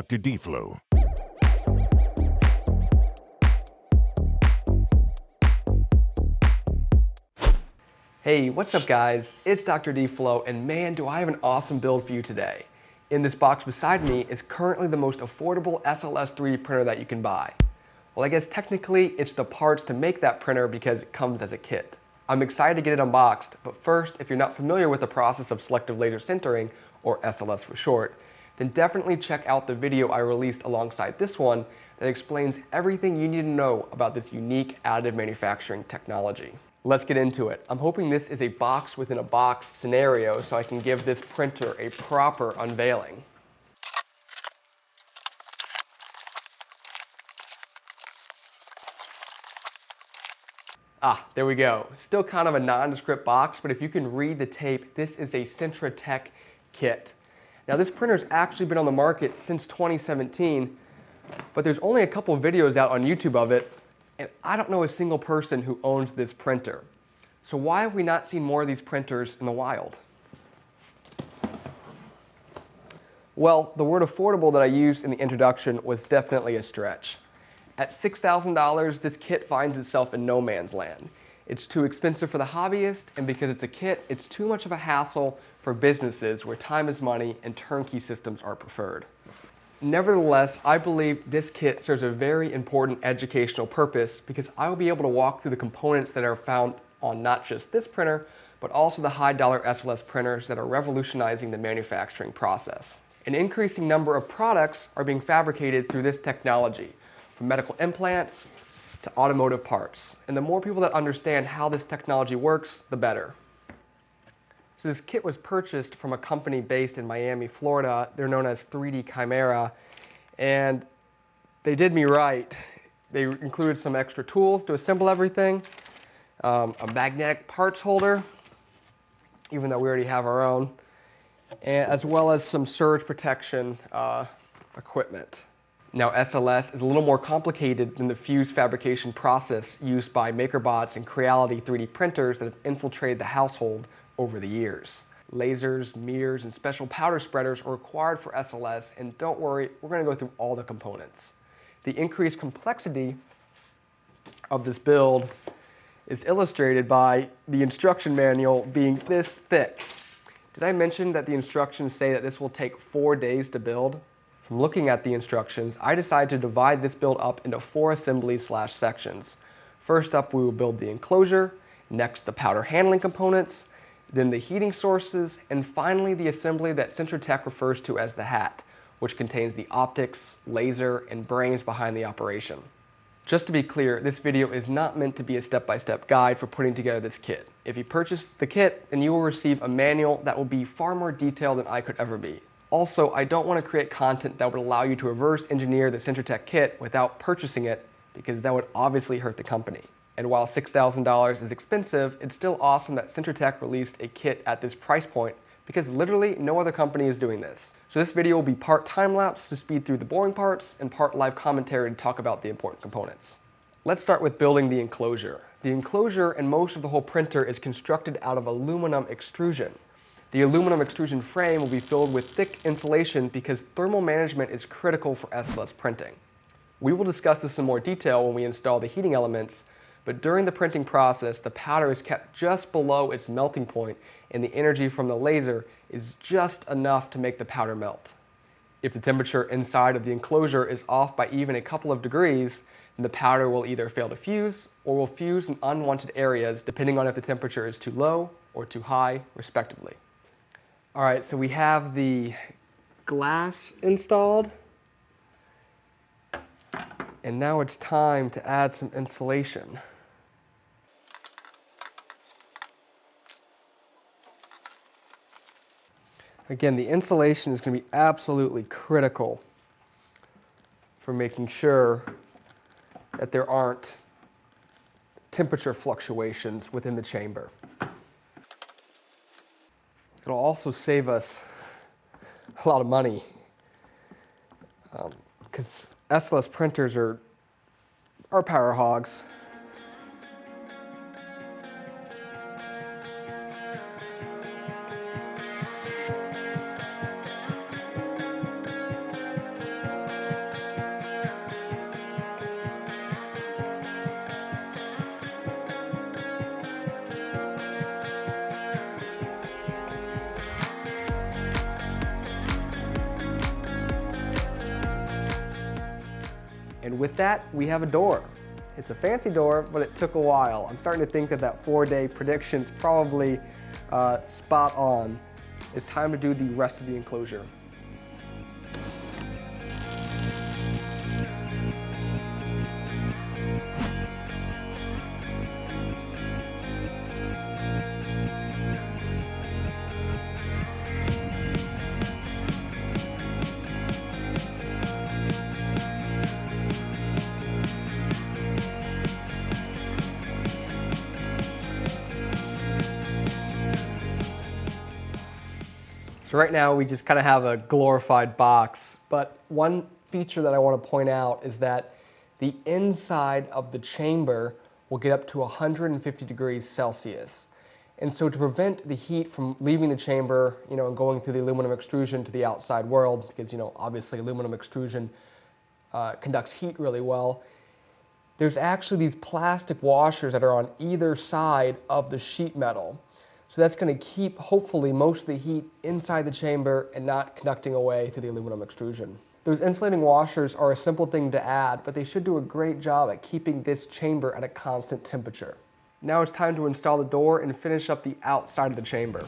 Dr. D-Flo. Hey, what's up guys? It's Dr. D-Flo, and man, do I have an awesome build for you today. In this box beside me is currently the most affordable SLS 3D printer that you can buy. Well, I guess technically it's the parts to make that printer because it comes as a kit. I'm excited to get it unboxed, but first, if you're not familiar with the process of selective laser sintering, or SLS for short, then definitely check out the video I released alongside this one that explains everything you need to know about this unique additive manufacturing technology. Let's get into it. I'm hoping this is a box within a box scenario so I can give this printer a proper unveiling. There we go. Still kind of a nondescript box, but if you can read the tape, this is a Sintratec Kit. Now this printer's actually been on the market since 2017, but there's only a couple of videos out on YouTube of it, and I don't know a single person who owns this printer. So why have we not seen more of these printers in the wild? Well, the word affordable that I used in the introduction was definitely a stretch. At $6,000, this kit finds itself in no man's land. It's too expensive for the hobbyist, and because it's a kit, it's too much of a hassle for businesses where time is money and turnkey systems are preferred. Nevertheless, I believe this kit serves a very important educational purpose because I will be able to walk through the components that are found on not just this printer, but also the high-dollar SLS printers that are revolutionizing the manufacturing process. An increasing number of products are being fabricated through this technology, from medical implants to automotive parts. And the more people that understand how this technology works, the better. So this kit was purchased from a company based in Miami, Florida. They're known as 3D Chimera, and they did me right. They included some extra tools to assemble everything, a magnetic parts holder, even though we already have our own, and as well as some surge protection equipment. Now SLS is a little more complicated than the fused fabrication process used by MakerBot's and Creality 3D printers that have infiltrated the household over the years. Lasers, mirrors, and special powder spreaders are required for SLS, and don't worry, we're going to go through all the components. The increased complexity of this build is illustrated by the instruction manual being this thick. Did I mention that the instructions say that this will take 4 days to build? From looking at the instructions, I decided to divide this build up into 4 assemblies/sections. First up, we will build the enclosure, next the powder handling components, then the heating sources, and finally the assembly that Sintratec refers to as the hat, which contains the optics, laser, and brains behind the operation. Just to be clear, this video is not meant to be a step-by-step guide for putting together this kit. If you purchase the kit, then you will receive a manual that will be far more detailed than I could ever be. Also, I don't want to create content that would allow you to reverse engineer the Sintratec kit without purchasing it, because that would obviously hurt the company. And while $6,000 is expensive, it's still awesome that Sintratec released a kit at this price point because literally no other company is doing this. So this video will be part time-lapse to speed through the boring parts and part live commentary to talk about the important components. Let's start with building the enclosure. The enclosure and most of the whole printer is constructed out of aluminum extrusion. The aluminum extrusion frame will be filled with thick insulation because thermal management is critical for SLS printing. We will discuss this in more detail when we install the heating elements, but during the printing process, the powder is kept just below its melting point, and the energy from the laser is just enough to make the powder melt. If the temperature inside of the enclosure is off by even a couple of degrees, then the powder will either fail to fuse or will fuse in unwanted areas depending on if the temperature is too low or too high, respectively. All right, so we have the glass installed, and now it's time to add some insulation. Again, the insulation is going to be absolutely critical for making sure that there aren't temperature fluctuations within the chamber. It'll also save us a lot of money because SLS printers are power hogs. And with that, we have a door. It's a fancy door, but it took a while. I'm starting to think that that 4-day prediction's probably spot on. It's time to do the rest of the enclosure. So right now we just kind of have a glorified box, but one feature that I want to point out is that the inside of the chamber will get up to 150 degrees Celsius. And so to prevent the heat from leaving the chamber, and going through the aluminum extrusion to the outside world, because, obviously aluminum extrusion conducts heat really well, there's actually these plastic washers that are on either side of the sheet metal. So that's going to keep, hopefully, most of the heat inside the chamber and not conducting away through the aluminum extrusion. Those insulating washers are a simple thing to add, but they should do a great job at keeping this chamber at a constant temperature. Now it's time to install the door and finish up the outside of the chamber.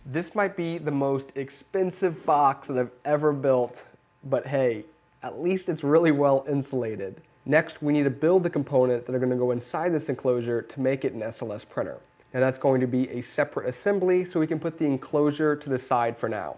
This might be the most expensive box that I've ever built, but hey, at least it's really well insulated. Next, we need to build the components that are going to go inside this enclosure to make it an SLS printer. Now that's going to be a separate assembly, so we can put the enclosure to the side for now.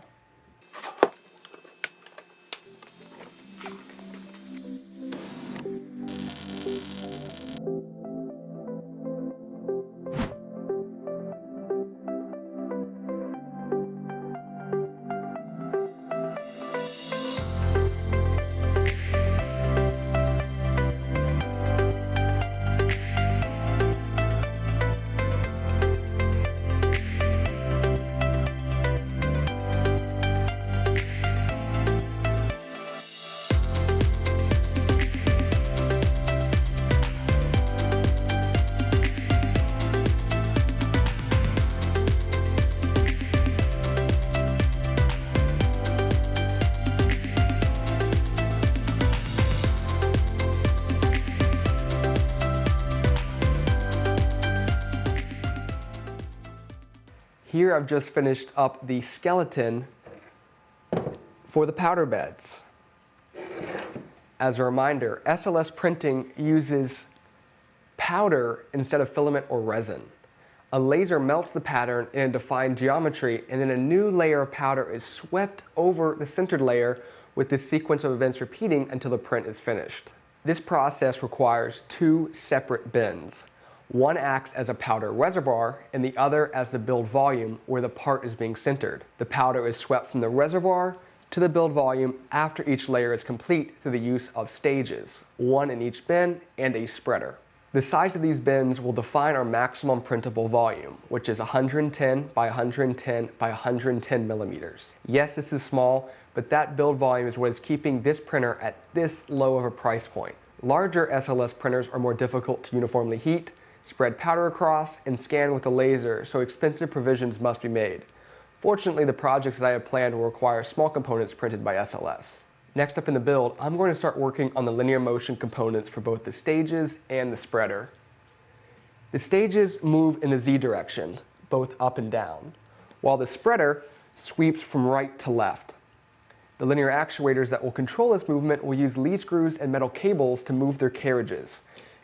Here I've just finished up the skeleton for the powder beds. As a reminder, SLS printing uses powder instead of filament or resin. A laser melts the pattern in a defined geometry, and then a new layer of powder is swept over the sintered layer, with this sequence of events repeating until the print is finished. This process requires two separate bins. One acts as a powder reservoir and the other as the build volume where the part is being sintered. The powder is swept from the reservoir to the build volume after each layer is complete through the use of stages, one in each bin and a spreader. The size of these bins will define our maximum printable volume, which is 110 by 110 by 110 millimeters. Yes, this is small, but that build volume is what is keeping this printer at this low of a price point. Larger SLS printers are more difficult to uniformly heat, spread powder across, and scan with a laser, so expensive provisions must be made. Fortunately, the projects that I have planned will require small components printed by SLS. Next up in the build, I'm going to start working on the linear motion components for both the stages and the spreader. The stages move in the Z direction, both up and down, while the spreader sweeps from right to left. The linear actuators that will control this movement will use lead screws and metal cables to move their carriages.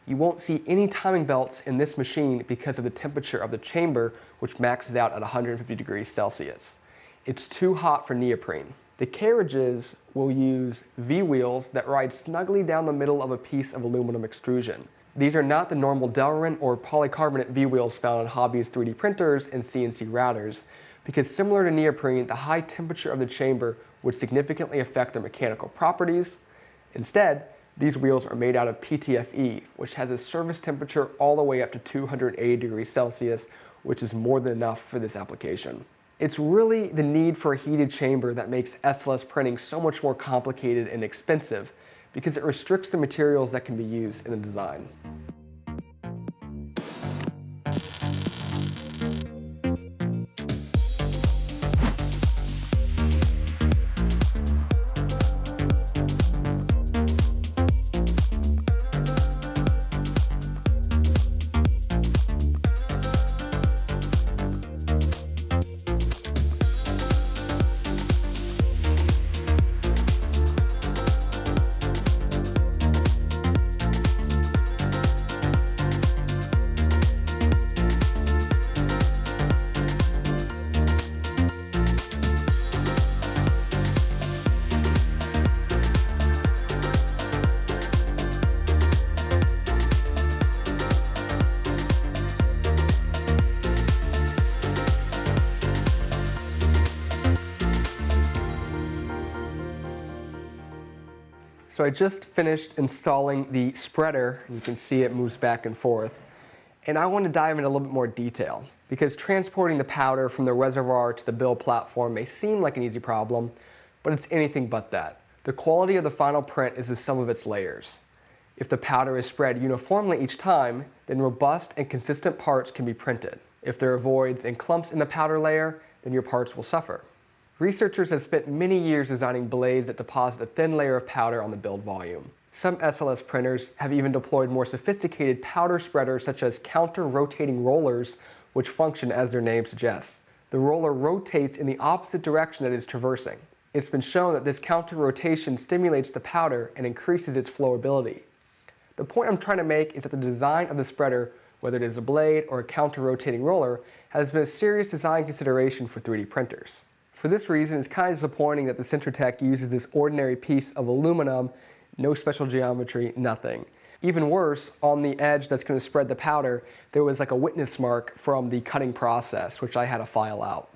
You won't see any timing belts in this machine because of the temperature of the chamber, which maxes out at 150 degrees Celsius. It's too hot for neoprene. The carriages will use V-wheels that ride snugly down the middle of a piece of aluminum extrusion. These are not the normal Delrin or polycarbonate V-wheels found on hobbyist 3D printers and CNC routers, because similar to neoprene, the high temperature of the chamber would significantly affect their mechanical properties. Instead, These wheels are made out of PTFE, which has a surface temperature all the way up to 280 degrees Celsius, which is more than enough for this application. It's really the need for a heated chamber that makes SLS printing so much more complicated and expensive, because it restricts the materials that can be used in the design. So I just finished installing the spreader, and you can see it moves back and forth. And I want to dive into a little bit more detail, because transporting the powder from the reservoir to the build platform may seem like an easy problem, but it's anything but that. The quality of the final print is the sum of its layers. If the powder is spread uniformly each time, then robust and consistent parts can be printed. If there are voids and clumps in the powder layer, then your parts will suffer. Researchers have spent many years designing blades that deposit a thin layer of powder on the build volume. Some SLS printers have even deployed more sophisticated powder spreaders such as counter-rotating rollers, which function as their name suggests. The roller rotates in the opposite direction that it is traversing. It's been shown that this counter-rotation stimulates the powder and increases its flowability. The point I'm trying to make is that the design of the spreader, whether it is a blade or a counter-rotating roller, has been a serious design consideration for 3D printers. For this reason, it's kind of disappointing that the Sintratec uses this ordinary piece of aluminum, no special geometry, nothing. Even worse, on the edge that's going to spread the powder, there was like a witness mark from the cutting process, which I had to file out.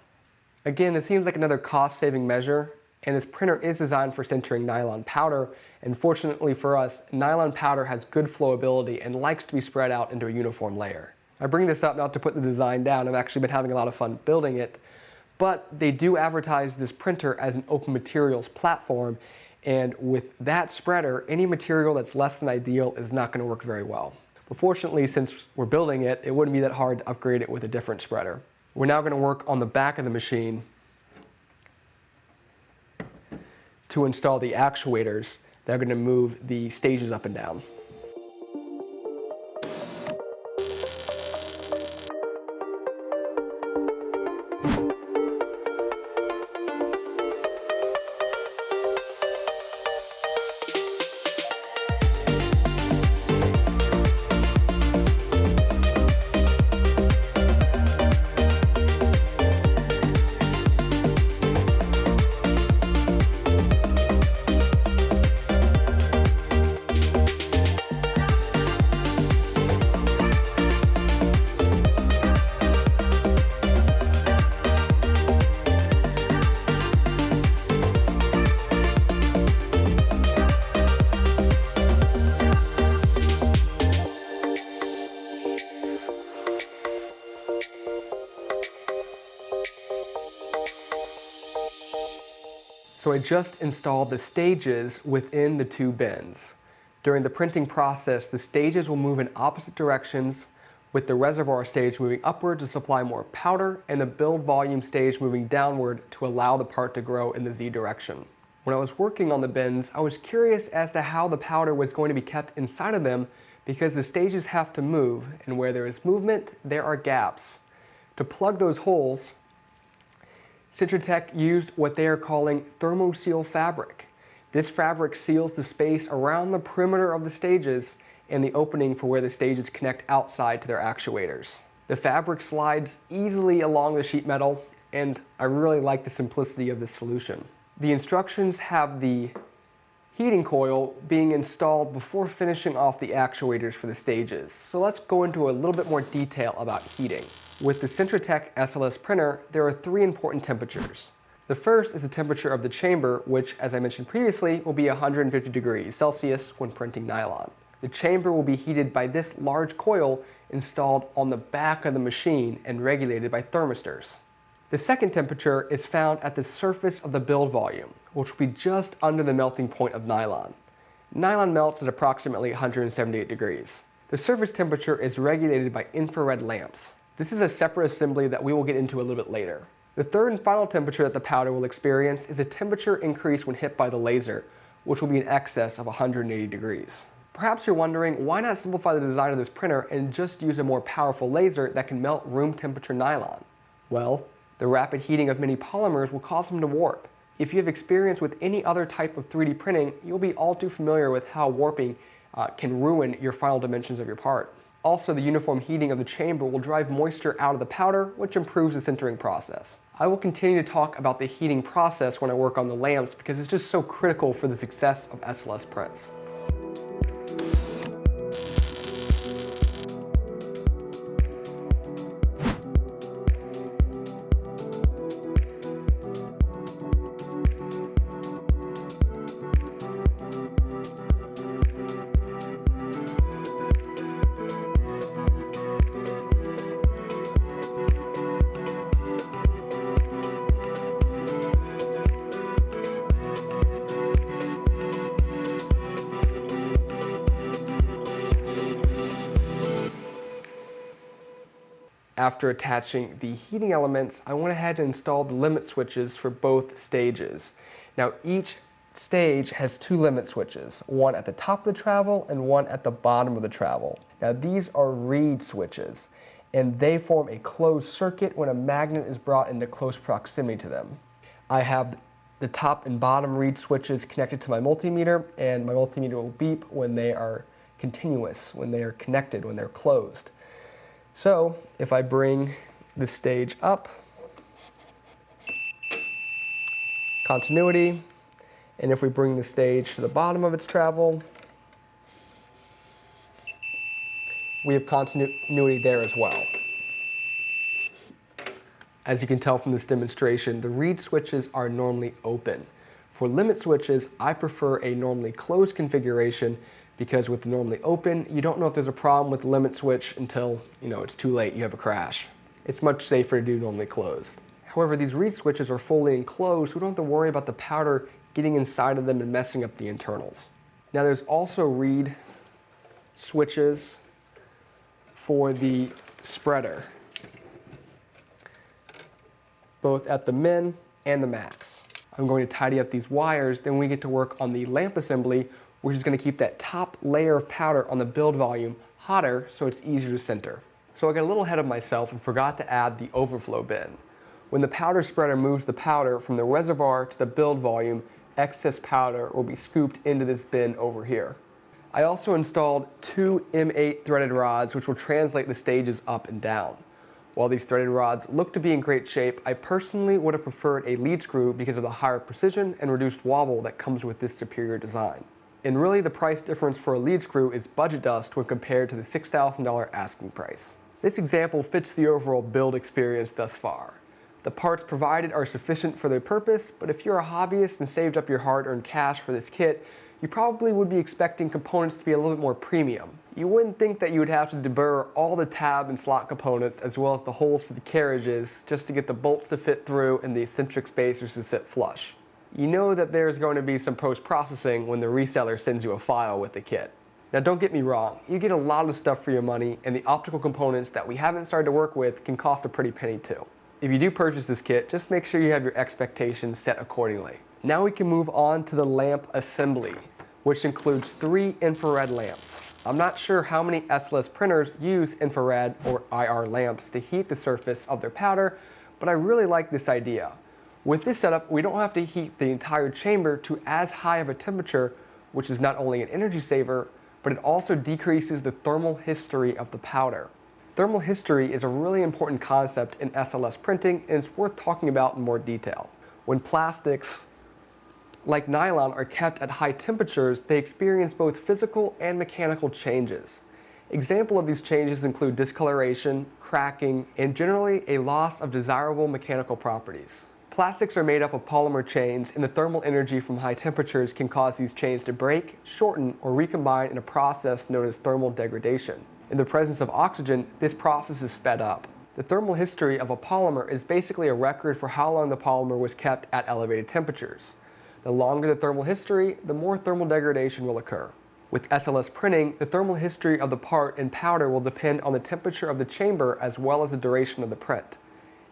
Again, this seems like another cost-saving measure, and this printer is designed for sintering nylon powder, and fortunately for us, nylon powder has good flowability and likes to be spread out into a uniform layer. I bring this up not to put the design down, I've actually been having a lot of fun building it, but they do advertise this printer as an open materials platform, and with that spreader, any material that's less than ideal is not going to work very well. But fortunately, since we're building it, it wouldn't be that hard to upgrade it with a different spreader. We're now going to work on the back of the machine to install the actuators that are going to move the stages up and down. So I just installed the stages within the two bins. During the printing process, the stages will move in opposite directions, with the reservoir stage moving upward to supply more powder and the build volume stage moving downward to allow the part to grow in the Z direction. When I was working on the bins, I was curious as to how the powder was going to be kept inside of them, because the stages have to move, and where there is movement, there are gaps. To plug those holes, Sintratec used what they are calling thermoseal fabric. This fabric seals the space around the perimeter of the stages and the opening for where the stages connect outside to their actuators. The fabric slides easily along the sheet metal, and I really like the simplicity of this solution. The instructions have the heating coil being installed before finishing off the actuators for the stages. So let's go into a little bit more detail about heating. With the Sintratec SLS printer, there are 3 important temperatures. The first is the temperature of the chamber, which, as I mentioned previously, will be 150 degrees Celsius when printing nylon. The chamber will be heated by this large coil installed on the back of the machine and regulated by thermistors. The second temperature is found at the surface of the build volume, which will be just under the melting point of nylon. Nylon melts at approximately 178 degrees. The surface temperature is regulated by infrared lamps. This is a separate assembly that we will get into a little bit later. The third and final temperature that the powder will experience is a temperature increase when hit by the laser, which will be in excess of 180 degrees. Perhaps you're wondering, why not simplify the design of this printer and just use a more powerful laser that can melt room temperature nylon? Well, the rapid heating of many polymers will cause them to warp. If you have experience with any other type of 3D printing, you'll be all too familiar with how warping can ruin your final dimensions of your part. Also, the uniform heating of the chamber will drive moisture out of the powder, which improves the sintering process. I will continue to talk about the heating process when I work on the lamps because it's just so critical for the success of SLS prints. After attaching the heating elements, I went ahead and installed the limit switches for both stages. Now each stage has two limit switches, one at the top of the travel and one at the bottom of the travel. Now these are reed switches, and they form a closed circuit when a magnet is brought into close proximity to them. I have the top and bottom reed switches connected to my multimeter, and my multimeter will beep when they are continuous, when they are connected, when they're closed. So if I bring the stage up, continuity, and if we bring the stage to the bottom of its travel, we have continuity there as well. As you can tell from this demonstration, the reed switches are normally open. For limit switches, I prefer a normally closed configuration because with the normally open, you don't know if there's a problem with the limit switch until it's too late, you have a crash. It's much safer to do normally closed. However, these reed switches are fully enclosed, so we don't have to worry about the powder getting inside of them and messing up the internals. Now there's also reed switches for the spreader, both at the min and the max. I'm going to tidy up these wires, then we get to work on the lamp assembly, which is going to keep that top layer of powder on the build volume hotter so it's easier to sinter. So I got a little ahead of myself and forgot to add the overflow bin. When the powder spreader moves the powder from the reservoir to the build volume, excess powder will be scooped into this bin over here. I also installed two M8 threaded rods which will translate the stages up and down. While these threaded rods look to be in great shape, I personally would have preferred a lead screw because of the higher precision and reduced wobble that comes with this superior design. And really the price difference for a lead screw is budget dust when compared to the $6,000 asking price. This example fits the overall build experience thus far. The parts provided are sufficient for their purpose, but if you're a hobbyist and saved up your hard-earned cash for this kit, you probably would be expecting components to be a little bit more premium. You wouldn't think that you would have to deburr all the tab and slot components as well as the holes for the carriages just to get the bolts to fit through and the eccentric spacers to sit flush. You know that there's going to be some post-processing when the reseller sends you a file with the kit. Now don't get me wrong, you get a lot of stuff for your money, and the optical components that we haven't started to work with can cost a pretty penny too. If you do purchase this kit, just make sure you have your expectations set accordingly. Now we can move on to the lamp assembly, which includes 3 infrared lamps. I'm not sure how many SLS printers use infrared or IR lamps to heat the surface of their powder, but I really like this idea. With this setup, we don't have to heat the entire chamber to as high of a temperature, which is not only an energy saver, but it also decreases the thermal history of the powder. Thermal history is a really important concept in SLS printing, and it's worth talking about in more detail. When plastics like nylon are kept at high temperatures, they experience both physical and mechanical changes. Examples of these changes include discoloration, cracking, and generally a loss of desirable mechanical properties. Plastics are made up of polymer chains, and the thermal energy from high temperatures can cause these chains to break, shorten, or recombine in a process known as thermal degradation. In the presence of oxygen, this process is sped up. The thermal history of a polymer is basically a record for how long the polymer was kept at elevated temperatures. The longer the thermal history, the more thermal degradation will occur. With SLS printing, the thermal history of the part in powder will depend on the temperature of the chamber as well as the duration of the print.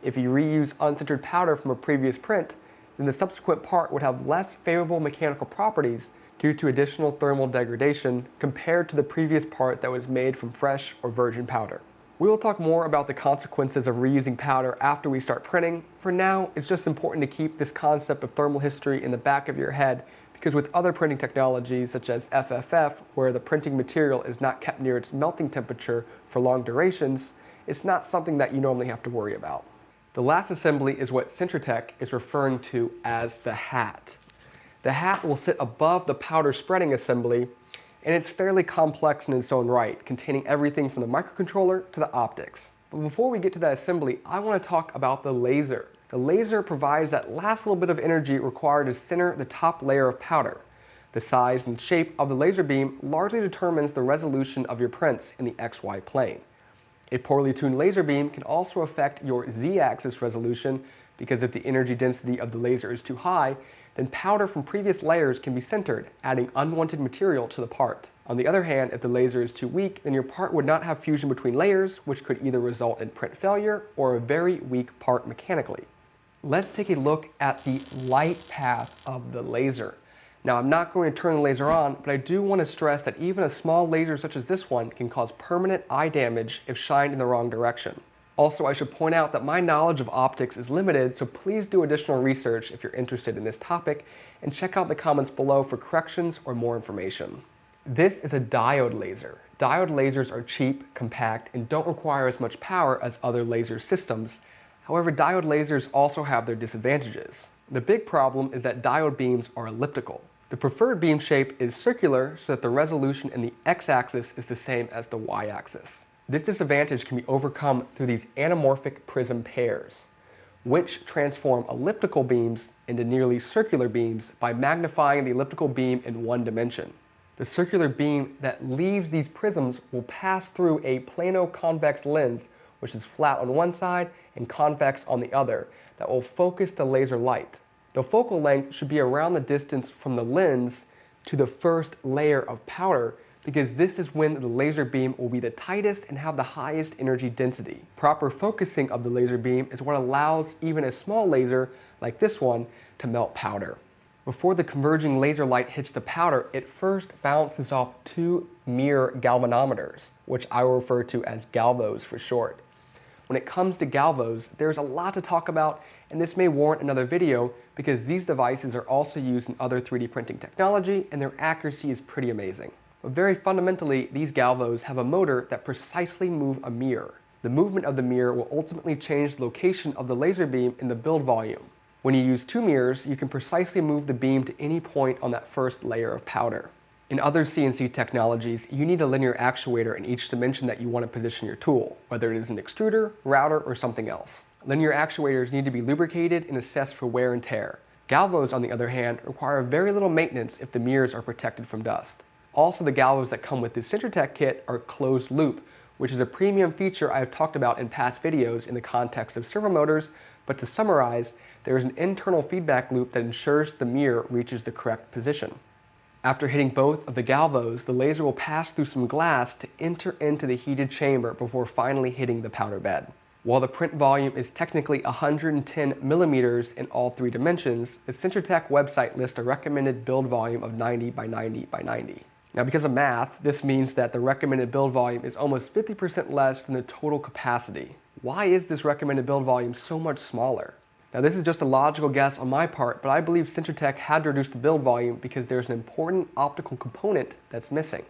If you reuse unsintered powder from a previous print, then the subsequent part would have less favorable mechanical properties due to additional thermal degradation compared to the previous part that was made from fresh or virgin powder. We will talk more about the consequences of reusing powder after we start printing. For now, it's just important to keep this concept of thermal history in the back of your head, because with other printing technologies such as FFF, where the printing material is not kept near its melting temperature for long durations, it's not something that you normally have to worry about. The last assembly is what Sintratec is referring to as the hat. The hat will sit above the powder spreading assembly, and it's fairly complex in its own right, containing everything from the microcontroller to the optics. But before we get to that assembly, I want to talk about the laser. The laser provides that last little bit of energy required to center the top layer of powder. The size and shape of the laser beam largely determines the resolution of your prints in the XY plane. A poorly tuned laser beam can also affect your Z-axis resolution, because if the energy density of the laser is too high, then powder from previous layers can be sintered, adding unwanted material to the part. On the other hand, if the laser is too weak, then your part would not have fusion between layers, which could either result in print failure or a very weak part mechanically. Let's take a look at the light path of the laser. Now, I'm not going to turn the laser on, but I do want to stress that even a small laser such as this one can cause permanent eye damage if shined in the wrong direction. Also, I should point out that my knowledge of optics is limited, so please do additional research if you're interested in this topic, and check out the comments below for corrections or more information. This is a diode laser. Diode lasers are cheap, compact, and don't require as much power as other laser systems. However, diode lasers also have their disadvantages. The big problem is that diode beams are elliptical. The preferred beam shape is circular, so that the resolution in the x-axis is the same as the y-axis. This disadvantage can be overcome through these anamorphic prism pairs, which transform elliptical beams into nearly circular beams by magnifying the elliptical beam in one dimension. The circular beam that leaves these prisms will pass through a plano-convex lens, which is flat on one side and convex on the other, that will focus the laser light. The focal length should be around the distance from the lens to the first layer of powder, because this is when the laser beam will be the tightest and have the highest energy density. Proper focusing of the laser beam is what allows even a small laser, like this one, to melt powder. Before the converging laser light hits the powder, it first bounces off two mirror galvanometers, which I will refer to as galvos for short. When it comes to galvos, there's a lot to talk about, and this may warrant another video because these devices are also used in other 3D printing technology, and their accuracy is pretty amazing. But very fundamentally, these galvos have a motor that precisely moves a mirror. The movement of the mirror will ultimately change the location of the laser beam in the build volume. When you use two mirrors, you can precisely move the beam to any point on that first layer of powder. In other CNC technologies, you need a linear actuator in each dimension that you want to position your tool, whether it is an extruder, router, or something else. Linear actuators need to be lubricated and assessed for wear and tear. Galvos, on the other hand, require very little maintenance if the mirrors are protected from dust. Also, the galvos that come with the Sintratec kit are closed loop, which is a premium feature I have talked about in past videos in the context of servo motors, but to summarize, there is an internal feedback loop that ensures the mirror reaches the correct position. After hitting both of the galvos, the laser will pass through some glass to enter into the heated chamber before finally hitting the powder bed. While the print volume is technically 110 millimeters in all three dimensions, the Sintratec website lists a recommended build volume of 90 by 90 by 90. Now, because of math, this means that the recommended build volume is almost 50% less than the total capacity. Why is this recommended build volume so much smaller? Now, this is just a logical guess on my part, but I believe Sintratec had to reduce the build volume because there's an important optical component that's missing: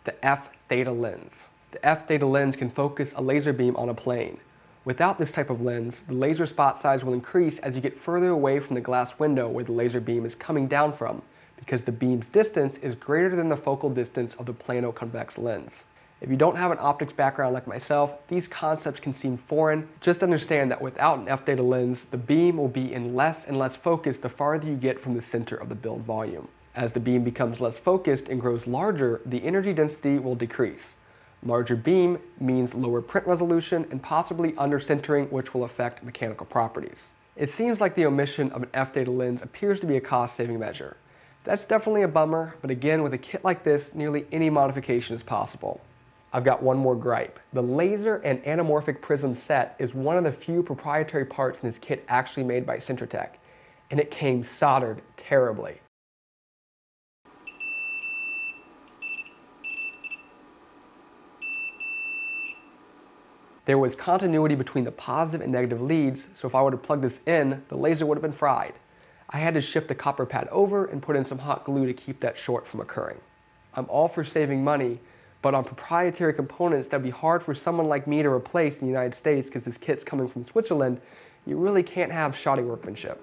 the F-theta lens. The F-theta lens can focus a laser beam on a plane. Without this type of lens, the laser spot size will increase as you get further away from the glass window where the laser beam is coming down from, because the beam's distance is greater than the focal distance of the plano-convex lens. If you don't have an optics background like myself, these concepts can seem foreign. Just understand that without an f-theta lens, the beam will be in less and less focus the farther you get from the center of the build volume. As the beam becomes less focused and grows larger, the energy density will decrease. Larger beam means lower print resolution and possibly under-sintering, which will affect mechanical properties. It seems like the omission of an f-theta lens appears to be a cost-saving measure. That's definitely a bummer, but again, with a kit like this, nearly any modification is possible. I've got one more gripe. The laser and anamorphic prism set is one of the few proprietary parts in this kit actually made by Sintratec, and it came soldered terribly. There was continuity between the positive and negative leads, so if I were to plug this in, the laser would have been fried. I had to shift the copper pad over and put in some hot glue to keep that short from occurring. I'm all for saving money, but on proprietary components that would be hard for someone like me to replace in the United States because this kit's coming from Switzerland, you really can't have shoddy workmanship.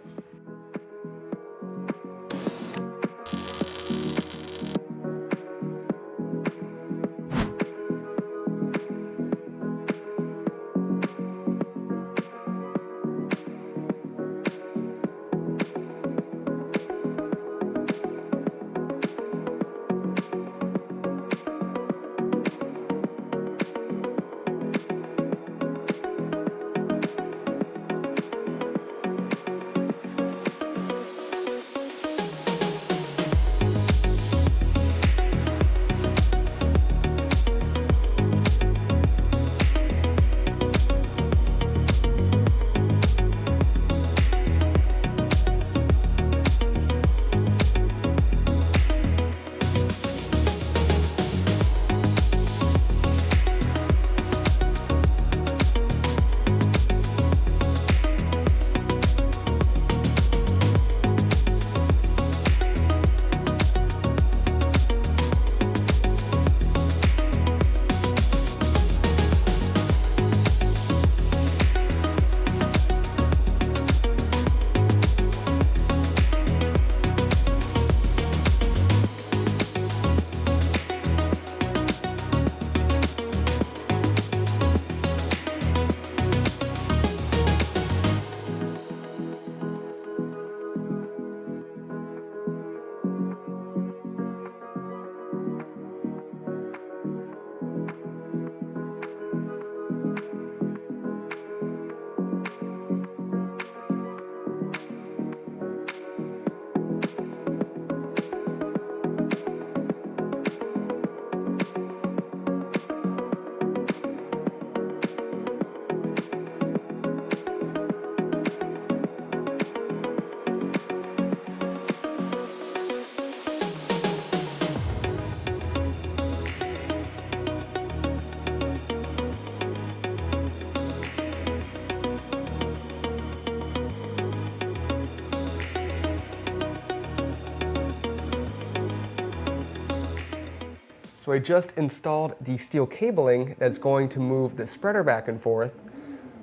So I just installed the steel cabling that's going to move the spreader back and forth.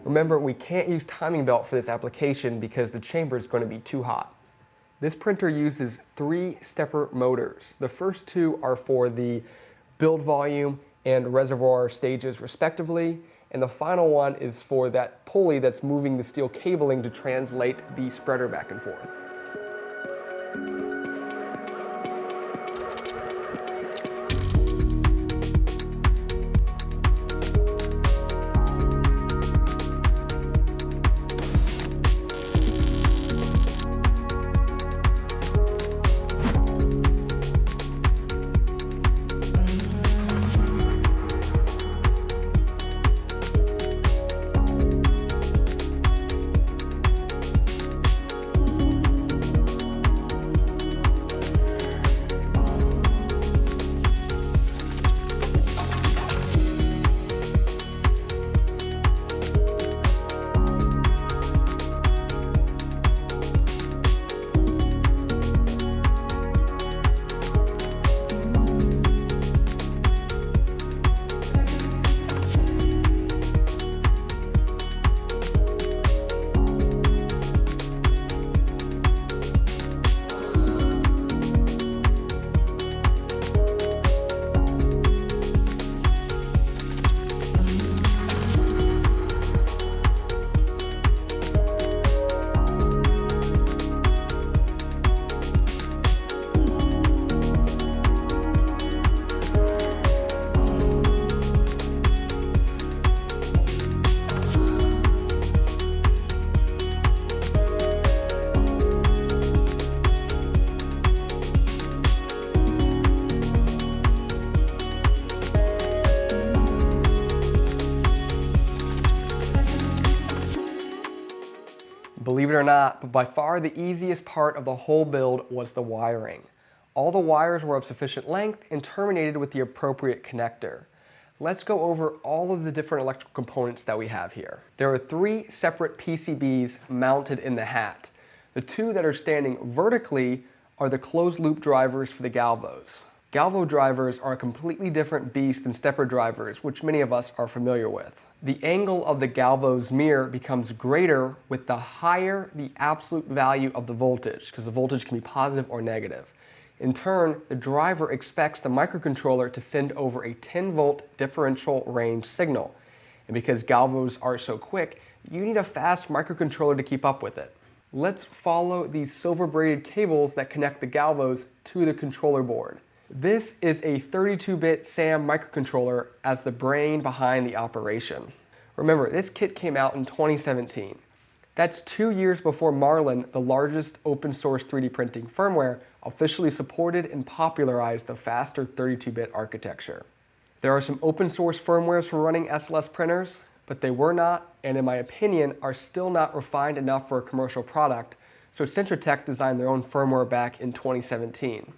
Remember, we can't use timing belt for this application because the chamber is going to be too hot. This printer uses 3 stepper motors. The first 2 are for the build volume and reservoir stages respectively, and the final one is for that pulley that's moving the steel cabling to translate the spreader back and forth. Believe it or not, but by far the easiest part of the whole build was the wiring. All the wires were of sufficient length and terminated with the appropriate connector. Let's go over all of the different electrical components that we have here. There are 3 separate PCBs mounted in the hat. The 2 that are standing vertically are the closed loop drivers for the galvos. Galvo drivers are a completely different beast than stepper drivers, which many of us are familiar with. The angle of the galvo's mirror becomes greater with the higher the absolute value of the voltage, because the voltage can be positive or negative. In turn, the driver expects the microcontroller to send over a 10-volt differential range signal. And because galvos are so quick, you need a fast microcontroller to keep up with it. Let's follow these silver braided cables that connect the galvos to the controller board. This is a 32-bit SAM microcontroller as the brain behind the operation. Remember, this kit came out in 2017. That's 2 years before Marlin, the largest open source 3D printing firmware, officially supported and popularized the faster 32-bit architecture. There are some open source firmwares for running SLS printers, but they were not, and in my opinion, are still not refined enough for a commercial product, so Sintratec designed their own firmware back in 2017.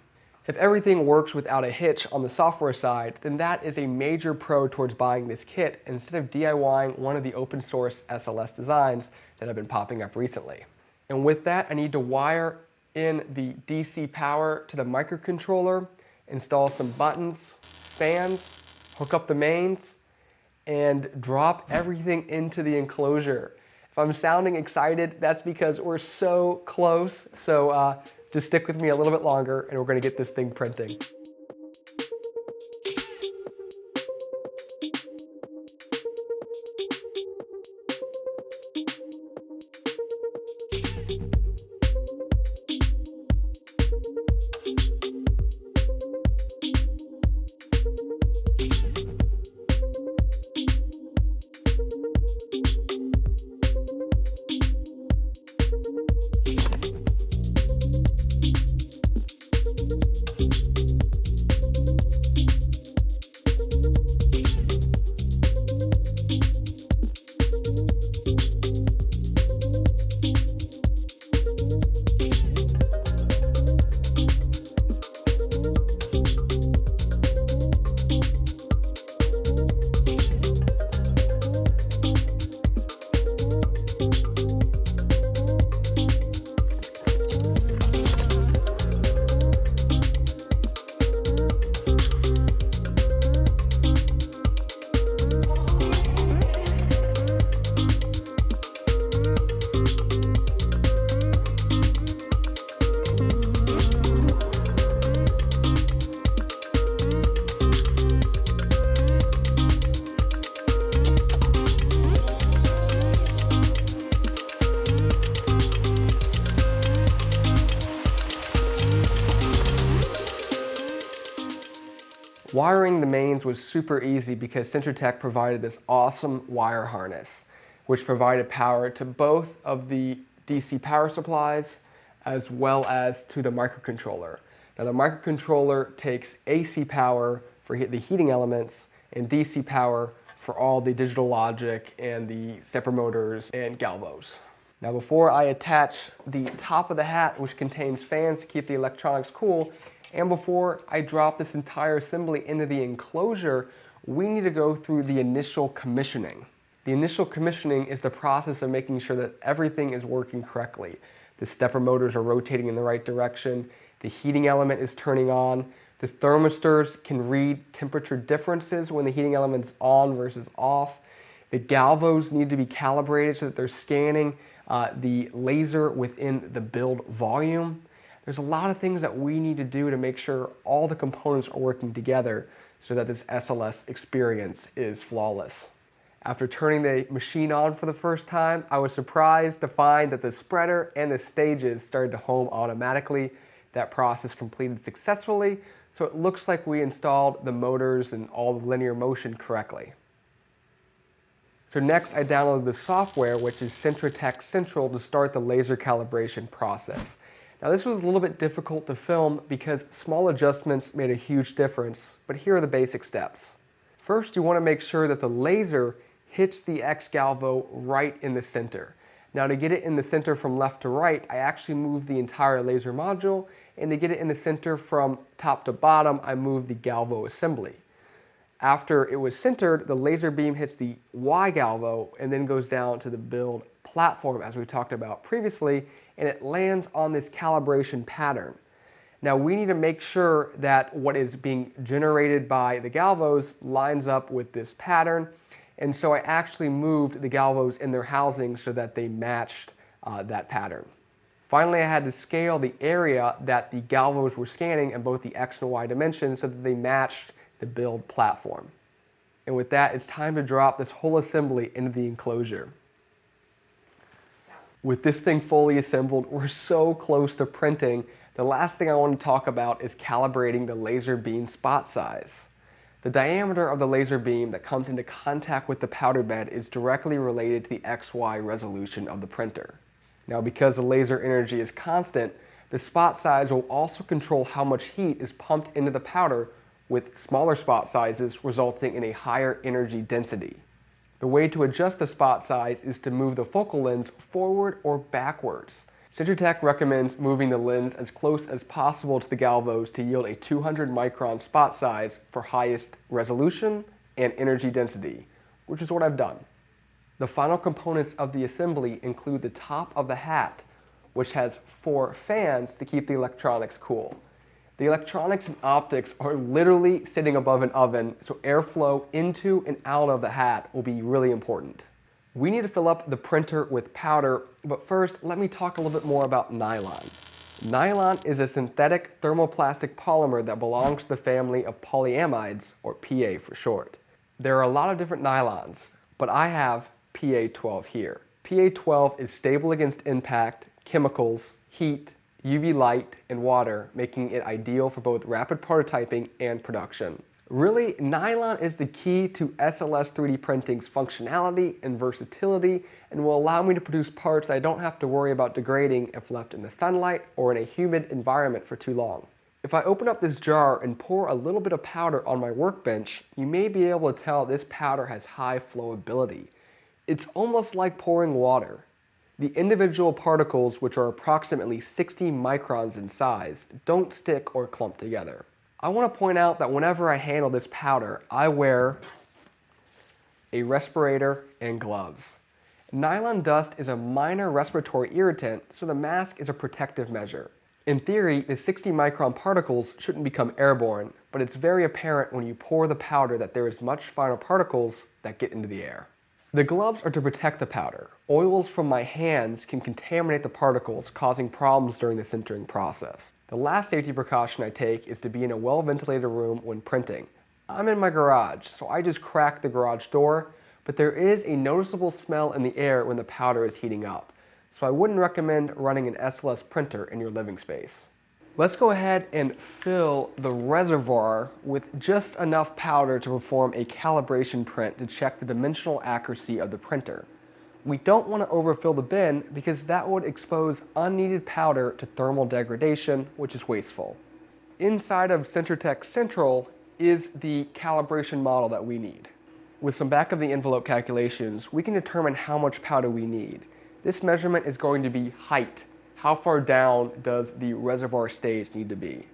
If everything works without a hitch on the software side, then that is a major pro towards buying this kit instead of DIYing one of the open source SLS designs that have been popping up recently. And with that, I need to wire in the DC power to the microcontroller, install some buttons, fans, hook up the mains, and drop everything into the enclosure. If I'm sounding excited, that's because we're so close. So just stick with me a little bit longer and we're going to get this thing printing. Wiring the mains was super easy because Sintratec provided this awesome wire harness, which provided power to both of the DC power supplies as well as to the microcontroller. Now the microcontroller takes AC power for the heating elements and DC power for all the digital logic and the stepper motors and galvos. Now before I attach the top of the hat, which contains fans to keep the electronics cool, and before I drop this entire assembly into the enclosure, we need to go through the initial commissioning. The initial commissioning is the process of making sure that everything is working correctly. The stepper motors are rotating in the right direction, the heating element is turning on, the thermistors can read temperature differences when the heating element's on versus off. The galvos need to be calibrated so that they're scanning the laser within the build volume. There's a lot of things that we need to do to make sure all the components are working together so that this SLS experience is flawless. After turning the machine on for the first time, I was surprised to find that the spreader and the stages started to home automatically. That process completed successfully, so it looks like we installed the motors and all the linear motion correctly. So next I downloaded the software, which is Sintratec Central, to start the laser calibration process. Now this was a little bit difficult to film because small adjustments made a huge difference, but here are the basic steps. First, you want to make sure that the laser hits the X galvo right in the center. Now to get it in the center from left to right, I actually moved the entire laser module, and to get it in the center from top to bottom, I moved the galvo assembly. After it was centered, the laser beam hits the Y galvo and then goes down to the build platform as we talked about previously, and it lands on this calibration pattern. Now we need to make sure that what is being generated by the galvos lines up with this pattern, and so I actually moved the galvos in their housing so that they matched that pattern. Finally, I had to scale the area that the galvos were scanning in both the X and Y dimensions so that they matched the build platform. And with that, it's time to drop this whole assembly into the enclosure. With this thing fully assembled, we're so close to printing. The last thing I want to talk about is calibrating the laser beam spot size. The diameter of the laser beam that comes into contact with the powder bed is directly related to the XY resolution of the printer. Now, because the laser energy is constant, the spot size will also control how much heat is pumped into the powder, with smaller spot sizes resulting in a higher energy density. The way to adjust the spot size is to move the focal lens forward or backwards. Sintratec recommends moving the lens as close as possible to the galvos to yield a 200 micron spot size for highest resolution and energy density, which is what I've done. The final components of the assembly include the top of the hat, which has 4 fans to keep the electronics cool. The electronics and optics are literally sitting above an oven, so airflow into and out of the hat will be really important. We need to fill up the printer with powder, but first let me talk a little bit more about nylon. Nylon is a synthetic thermoplastic polymer that belongs to the family of polyamides, or PA for short. There are a lot of different nylons, but I have PA12 here. PA12 is stable against impact, chemicals, heat, UV light, and water, making it ideal for both rapid prototyping and production. Really, nylon is the key to SLS 3D printing's functionality and versatility, and will allow me to produce parts I don't have to worry about degrading if left in the sunlight or in a humid environment for too long. If I open up this jar and pour a little bit of powder on my workbench, you may be able to tell this powder has high flowability. It's almost like pouring water. The individual particles, which are approximately 60 microns in size, don't stick or clump together. I want to point out that whenever I handle this powder, I wear a respirator and gloves. Nylon dust is a minor respiratory irritant, so the mask is a protective measure. In theory, the 60 micron particles shouldn't become airborne, but it's very apparent when you pour the powder that there is much finer particles that get into the air. The gloves are to protect the powder. Oils from my hands can contaminate the particles, causing problems during the sintering process. The last safety precaution I take is to be in a well-ventilated room when printing. I'm in my garage, so I just crack the garage door, but there is a noticeable smell in the air when the powder is heating up, so I wouldn't recommend running an SLS printer in your living space. Let's go ahead and fill the reservoir with just enough powder to perform a calibration print to check the dimensional accuracy of the printer. We don't want to overfill the bin because that would expose unneeded powder to thermal degradation, which is wasteful. Inside of Sintratec Central is the calibration model that we need. With some back of the envelope calculations, we can determine how much powder we need. This measurement is going to be height. How far down does the reservoir stage need to be?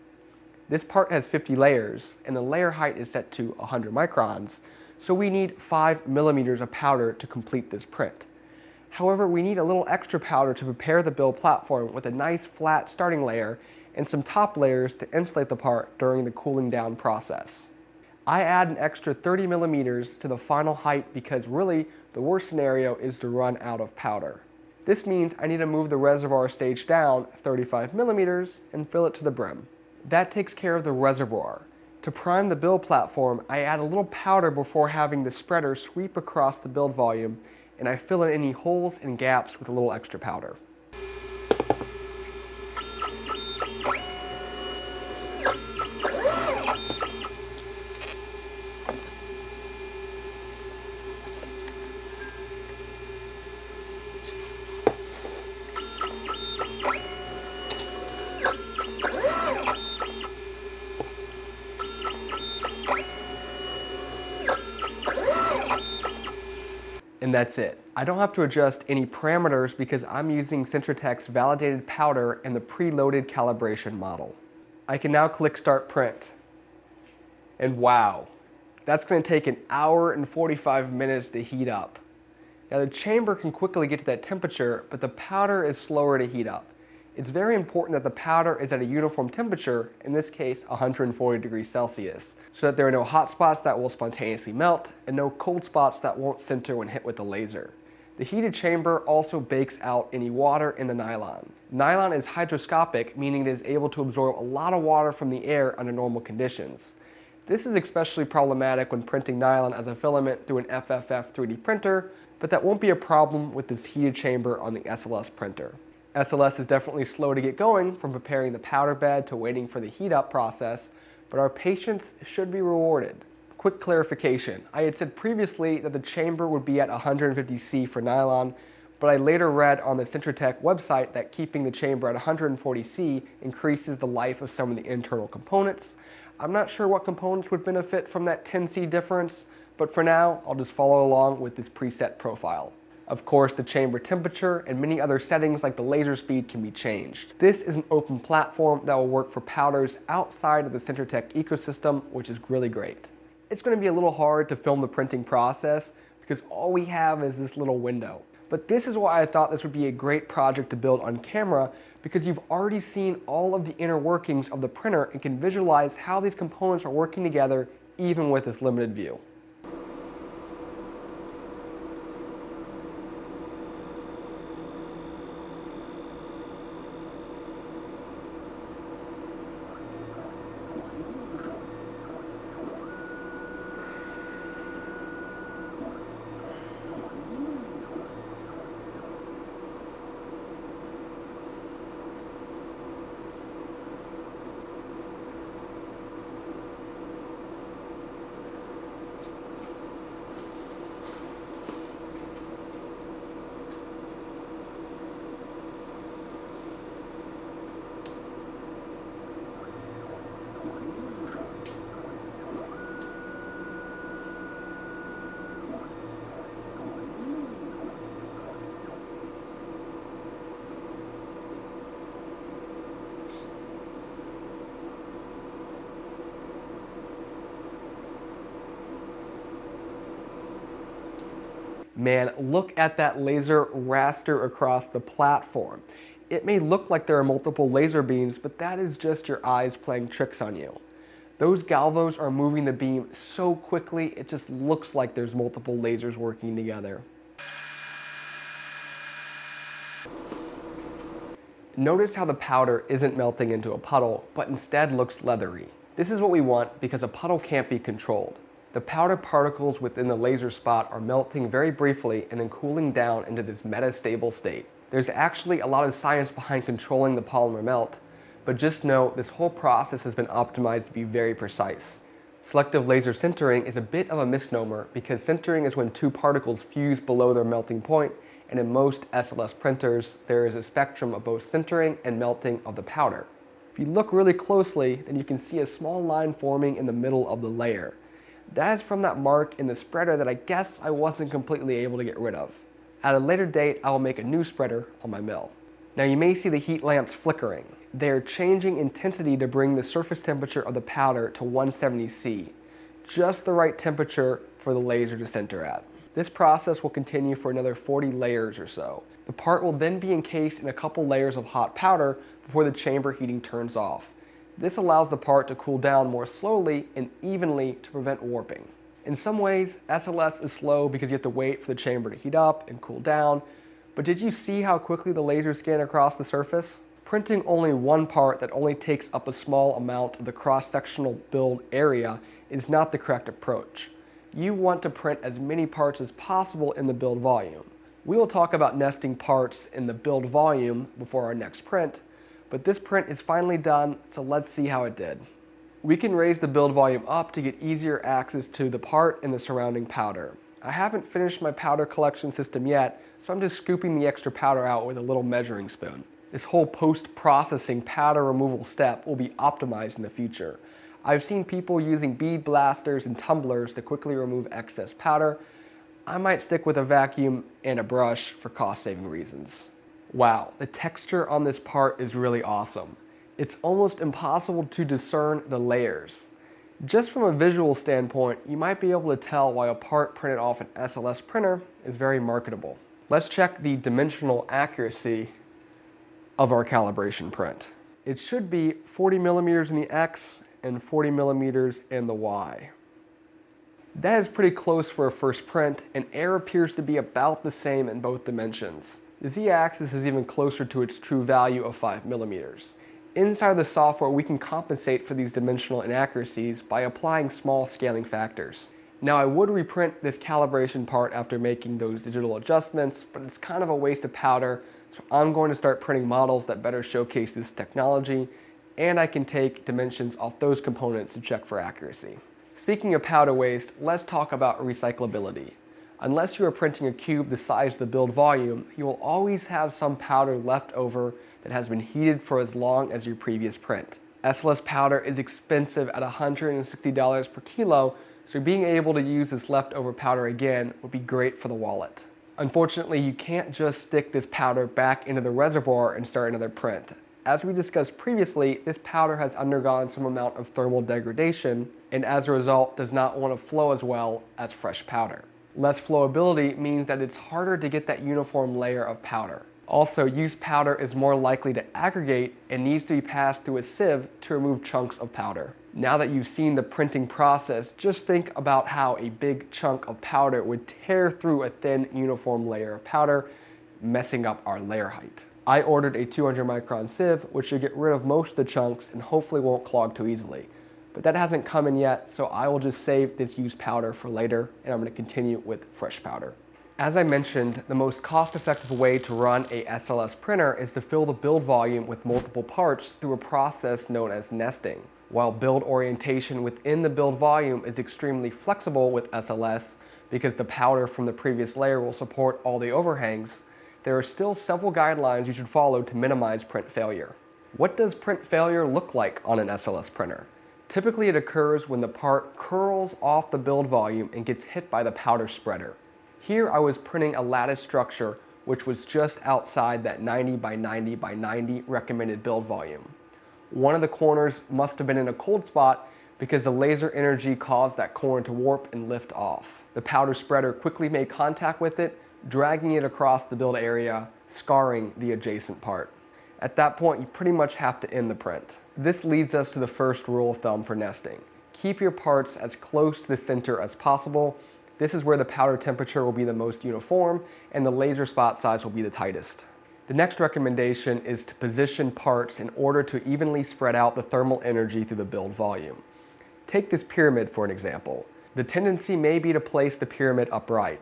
This part has 50 layers, and the layer height is set to 100 microns, so we need 5 millimeters of powder to complete this print. However, we need a little extra powder to prepare the build platform with a nice flat starting layer and some top layers to insulate the part during the cooling down process. I add an extra 30 millimeters to the final height because really the worst scenario is to run out of powder. This means I need to move the reservoir stage down 35 millimeters and fill it to the brim. That takes care of the reservoir. To prime the build platform, I add a little powder before having the spreader sweep across the build volume, and I fill in any holes and gaps with a little extra powder. And that's it. I don't have to adjust any parameters because I'm using Sintratec's validated powder in the preloaded calibration model. I can now click Start Print. And wow, that's going to take 1 hour and 45 minutes to heat up. Now the chamber can quickly get to that temperature, but the powder is slower to heat up. It's very important that the powder is at a uniform temperature, in this case 140 degrees Celsius, so that there are no hot spots that will spontaneously melt and no cold spots that won't sinter when hit with the laser. The heated chamber also bakes out any water in the nylon. Nylon is hygroscopic, meaning it is able to absorb a lot of water from the air under normal conditions. This is especially problematic when printing nylon as a filament through an FFF 3D printer, but that won't be a problem with this heated chamber on the SLS printer. SLS is definitely slow to get going from preparing the powder bed to waiting for the heat up process, but our patience should be rewarded. Quick clarification, I had said previously that the chamber would be at 150C for nylon, but I later read on the Sintratec website that keeping the chamber at 140C increases the life of some of the internal components. I'm not sure what components would benefit from that 10C difference, but for now, I'll just follow along with this preset profile. Of course, the chamber temperature and many other settings like the laser speed can be changed. This is an open platform that will work for powders outside of the Sintratec ecosystem, which is really great. It's going to be a little hard to film the printing process because all we have is this little window. But this is why I thought this would be a great project to build on camera, because you've already seen all of the inner workings of the printer and can visualize how these components are working together even with this limited view. Man, look at that laser raster across the platform. It may look like there are multiple laser beams, but that is just your eyes playing tricks on you. Those galvos are moving the beam so quickly, it just looks like there's multiple lasers working together. Notice how the powder isn't melting into a puddle, but instead looks leathery. This is what we want because a puddle can't be controlled. The powder particles within the laser spot are melting very briefly and then cooling down into this metastable state. There's actually a lot of science behind controlling the polymer melt, but just know this whole process has been optimized to be very precise. Selective laser sintering is a bit of a misnomer because sintering is when two particles fuse below their melting point, and in most SLS printers, there is a spectrum of both sintering and melting of the powder. If you look really closely, then you can see a small line forming in the middle of the layer. That is from that mark in the spreader that I guess I wasn't completely able to get rid of. At a later date, I will make a new spreader on my mill. Now you may see the heat lamps flickering. They are changing intensity to bring the surface temperature of the powder to 170°C, just the right temperature for the laser to sinter at. This process will continue for another 40 layers or so. The part will then be encased in a couple layers of hot powder before the chamber heating turns off. This allows the part to cool down more slowly and evenly to prevent warping. In some ways, SLS is slow because you have to wait for the chamber to heat up and cool down, but did you see how quickly the lasers scan across the surface? Printing only one part that only takes up a small amount of the cross-sectional build area is not the correct approach. You want to print as many parts as possible in the build volume. We will talk about nesting parts in the build volume before our next print, but this print is finally done, so let's see how it did. We can raise the build volume up to get easier access to the part and the surrounding powder. I haven't finished my powder collection system yet, so I'm just scooping the extra powder out with a little measuring spoon. This whole post-processing powder removal step will be optimized in the future. I've seen people using bead blasters and tumblers to quickly remove excess powder. I might stick with a vacuum and a brush for cost-saving reasons. Wow, the texture on this part is really awesome. It's almost impossible to discern the layers. Just from a visual standpoint, you might be able to tell why a part printed off an SLS printer is very marketable. Let's check the dimensional accuracy of our calibration print. It should be 40 millimeters in the X and 40 millimeters in the Y. That is pretty close for a first print, and error appears to be about the same in both dimensions. The Z-axis is even closer to its true value of 5 millimeters. Inside the software, we can compensate for these dimensional inaccuracies by applying small scaling factors. Now, I would reprint this calibration part after making those digital adjustments, but it's kind of a waste of powder, so I'm going to start printing models that better showcase this technology, and I can take dimensions off those components to check for accuracy. Speaking of powder waste, let's talk about recyclability. Unless you are printing a cube the size of the build volume, you will always have some powder left over that has been heated for as long as your previous print. SLS powder is expensive at $160 per kilo, so being able to use this leftover powder again would be great for the wallet. Unfortunately, you can't just stick this powder back into the reservoir and start another print. As we discussed previously, this powder has undergone some amount of thermal degradation and as a result does not want to flow as well as fresh powder. Less flowability means that it's harder to get that uniform layer of powder. Also, used powder is more likely to aggregate and needs to be passed through a sieve to remove chunks of powder. Now that you've seen the printing process, just think about how a big chunk of powder would tear through a thin uniform layer of powder, messing up our layer height. I ordered a 200 micron sieve, which should get rid of most of the chunks and hopefully won't clog too easily. But that hasn't come in yet, so I will just save this used powder for later, and I'm going to continue with fresh powder. As I mentioned, the most cost-effective way to run a SLS printer is to fill the build volume with multiple parts through a process known as nesting. While build orientation within the build volume is extremely flexible with SLS because the powder from the previous layer will support all the overhangs, there are still several guidelines you should follow to minimize print failure. What does print failure look like on an SLS printer? Typically it occurs when the part curls off the build volume and gets hit by the powder spreader. Here I was printing a lattice structure which was just outside that 90 by 90 by 90 recommended build volume. One of the corners must have been in a cold spot because the laser energy caused that corner to warp and lift off. The powder spreader quickly made contact with it, dragging it across the build area, scarring the adjacent part. At that point, you pretty much have to end the print. This leads us to the first rule of thumb for nesting. Keep your parts as close to the center as possible. This is where the powder temperature will be the most uniform and the laser spot size will be the tightest. The next recommendation is to position parts in order to evenly spread out the thermal energy through the build volume. Take this pyramid for an example. The tendency may be to place the pyramid upright.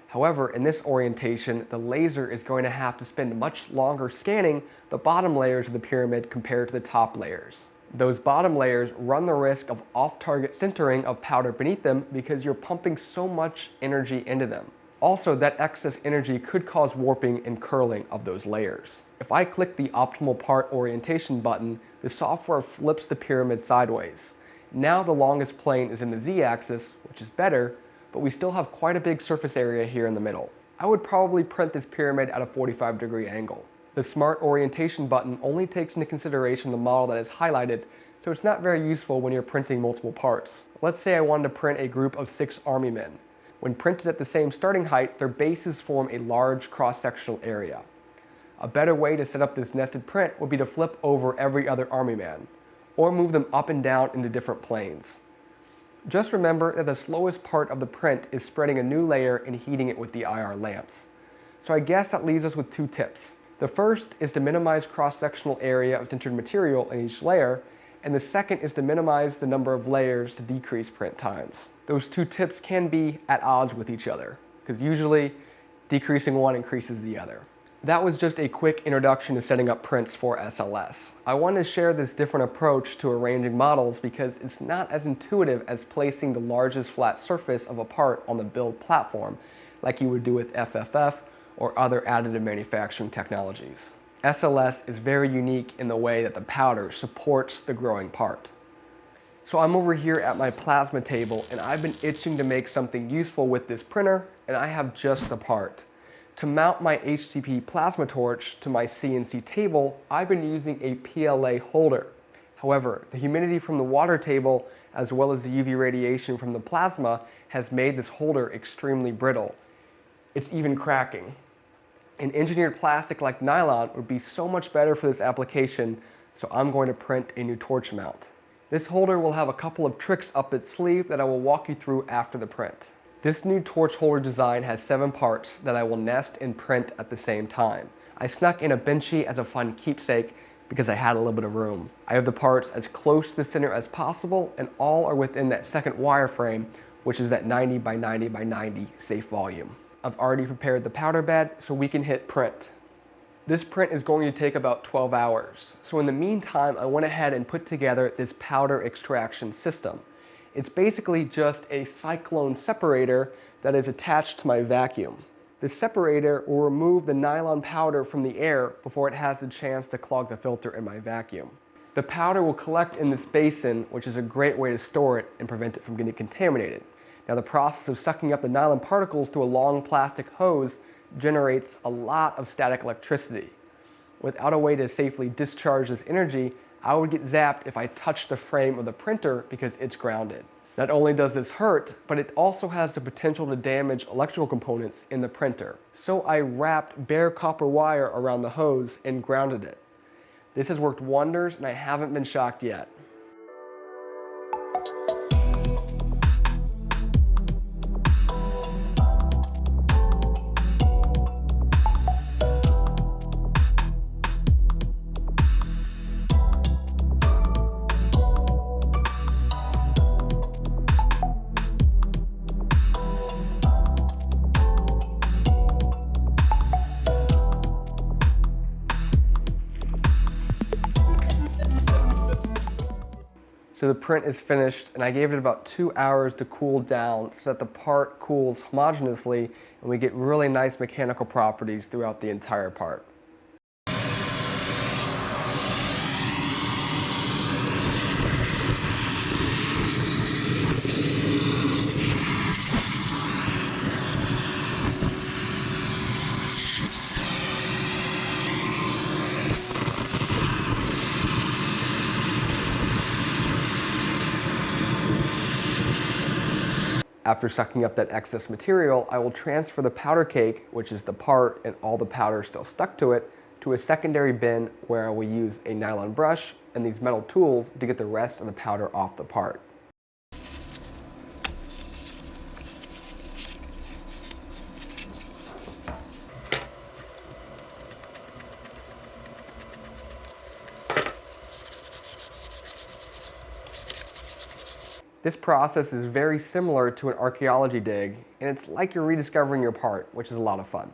However, in this orientation, the laser is going to have to spend much longer scanning the bottom layers of the pyramid compared to the top layers. Those bottom layers run the risk of off-target sintering of powder beneath them because you're pumping so much energy into them. Also, that excess energy could cause warping and curling of those layers. If I click the optimal part orientation button, the software flips the pyramid sideways. Now the longest plane is in the Z-axis, which is better, but we still have quite a big surface area here in the middle. I would probably print this pyramid at a 45-degree angle. The Smart Orientation button only takes into consideration the model that is highlighted, so it's not very useful when you're printing multiple parts. Let's say I wanted to print a group of 6 army men. When printed at the same starting height, their bases form a large cross-sectional area. A better way to set up this nested print would be to flip over every other army man, or move them up and down into different planes. Just remember that the slowest part of the print is spreading a new layer and heating it with the IR lamps. So I guess that leaves us with 2 tips. The first is to minimize cross-sectional area of sintered material in each layer, and the second is to minimize the number of layers to decrease print times. Those 2 tips can be at odds with each other, because usually decreasing one increases the other. That was just a quick introduction to setting up prints for SLS. I wanted to share this different approach to arranging models because it's not as intuitive as placing the largest flat surface of a part on the build platform like you would do with FFF or other additive manufacturing technologies. SLS is very unique in the way that the powder supports the growing part. So I'm over here at my plasma table and I've been itching to make something useful with this printer, and I have just the part. To mount my HCP plasma torch to my CNC table, I've been using a PLA holder. However, the humidity from the water table as well as the UV radiation from the plasma has made this holder extremely brittle. It's even cracking. An engineered plastic like nylon would be so much better for this application, so I'm going to print a new torch mount. This holder will have a couple of tricks up its sleeve that I will walk you through after the print. This new torch holder design has 7 parts that I will nest and print at the same time. I snuck in a benchy as a fun keepsake because I had a little bit of room. I have the parts as close to the center as possible, and all are within that second wireframe, which is that 90 by 90 by 90 safe volume. I've already prepared the powder bed so we can hit print. This print is going to take about 12 hours. So in the meantime, I went ahead and put together this powder extraction system. It's basically just a cyclone separator that is attached to my vacuum. This separator will remove the nylon powder from the air before it has the chance to clog the filter in my vacuum. The powder will collect in this basin, which is a great way to store it and prevent it from getting contaminated. Now, the process of sucking up the nylon particles through a long plastic hose generates a lot of static electricity. Without a way to safely discharge this energy, I would get zapped if I touched the frame of the printer because it's grounded. Not only does this hurt, but it also has the potential to damage electrical components in the printer. So I wrapped bare copper wire around the hose and grounded it. This has worked wonders and I haven't been shocked yet. So the print is finished, and I gave it about 2 hours to cool down so that the part cools homogeneously and we get really nice mechanical properties throughout the entire part. After sucking up that excess material, I will transfer the powder cake, which is the part and all the powder still stuck to it, to a secondary bin where I will use a nylon brush and these metal tools to get the rest of the powder off the part. This process is very similar to an archaeology dig, and it's like you're rediscovering your part, which is a lot of fun.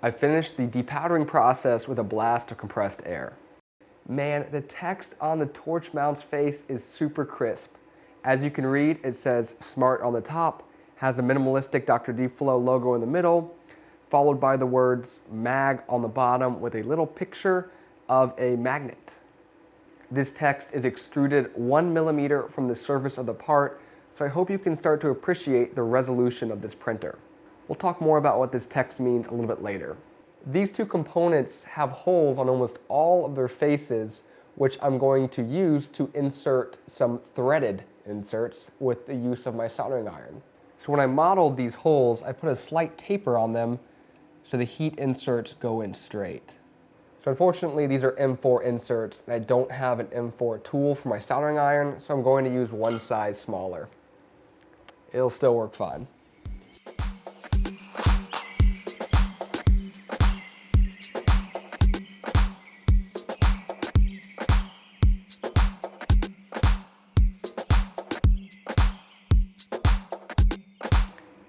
I finished the depowdering process with a blast of compressed air. Man, the text on the torch mount's face is super crisp. As you can read, it says SMART on the top, has a minimalistic Dr. D-Flo logo in the middle, followed by the words MAG on the bottom with a little picture of a magnet. This text is extruded 1 millimeter from the surface of the part, so I hope you can start to appreciate the resolution of this printer. We'll talk more about what this text means a little bit later. These two components have holes on almost all of their faces, which I'm going to use to insert some threaded inserts with the use of my soldering iron. So when I modeled these holes, I put a slight taper on them so the heat inserts go in straight. So unfortunately, these are M4 inserts, and I don't have an M4 tool for my soldering iron, so I'm going to use one size smaller. It'll still work fine.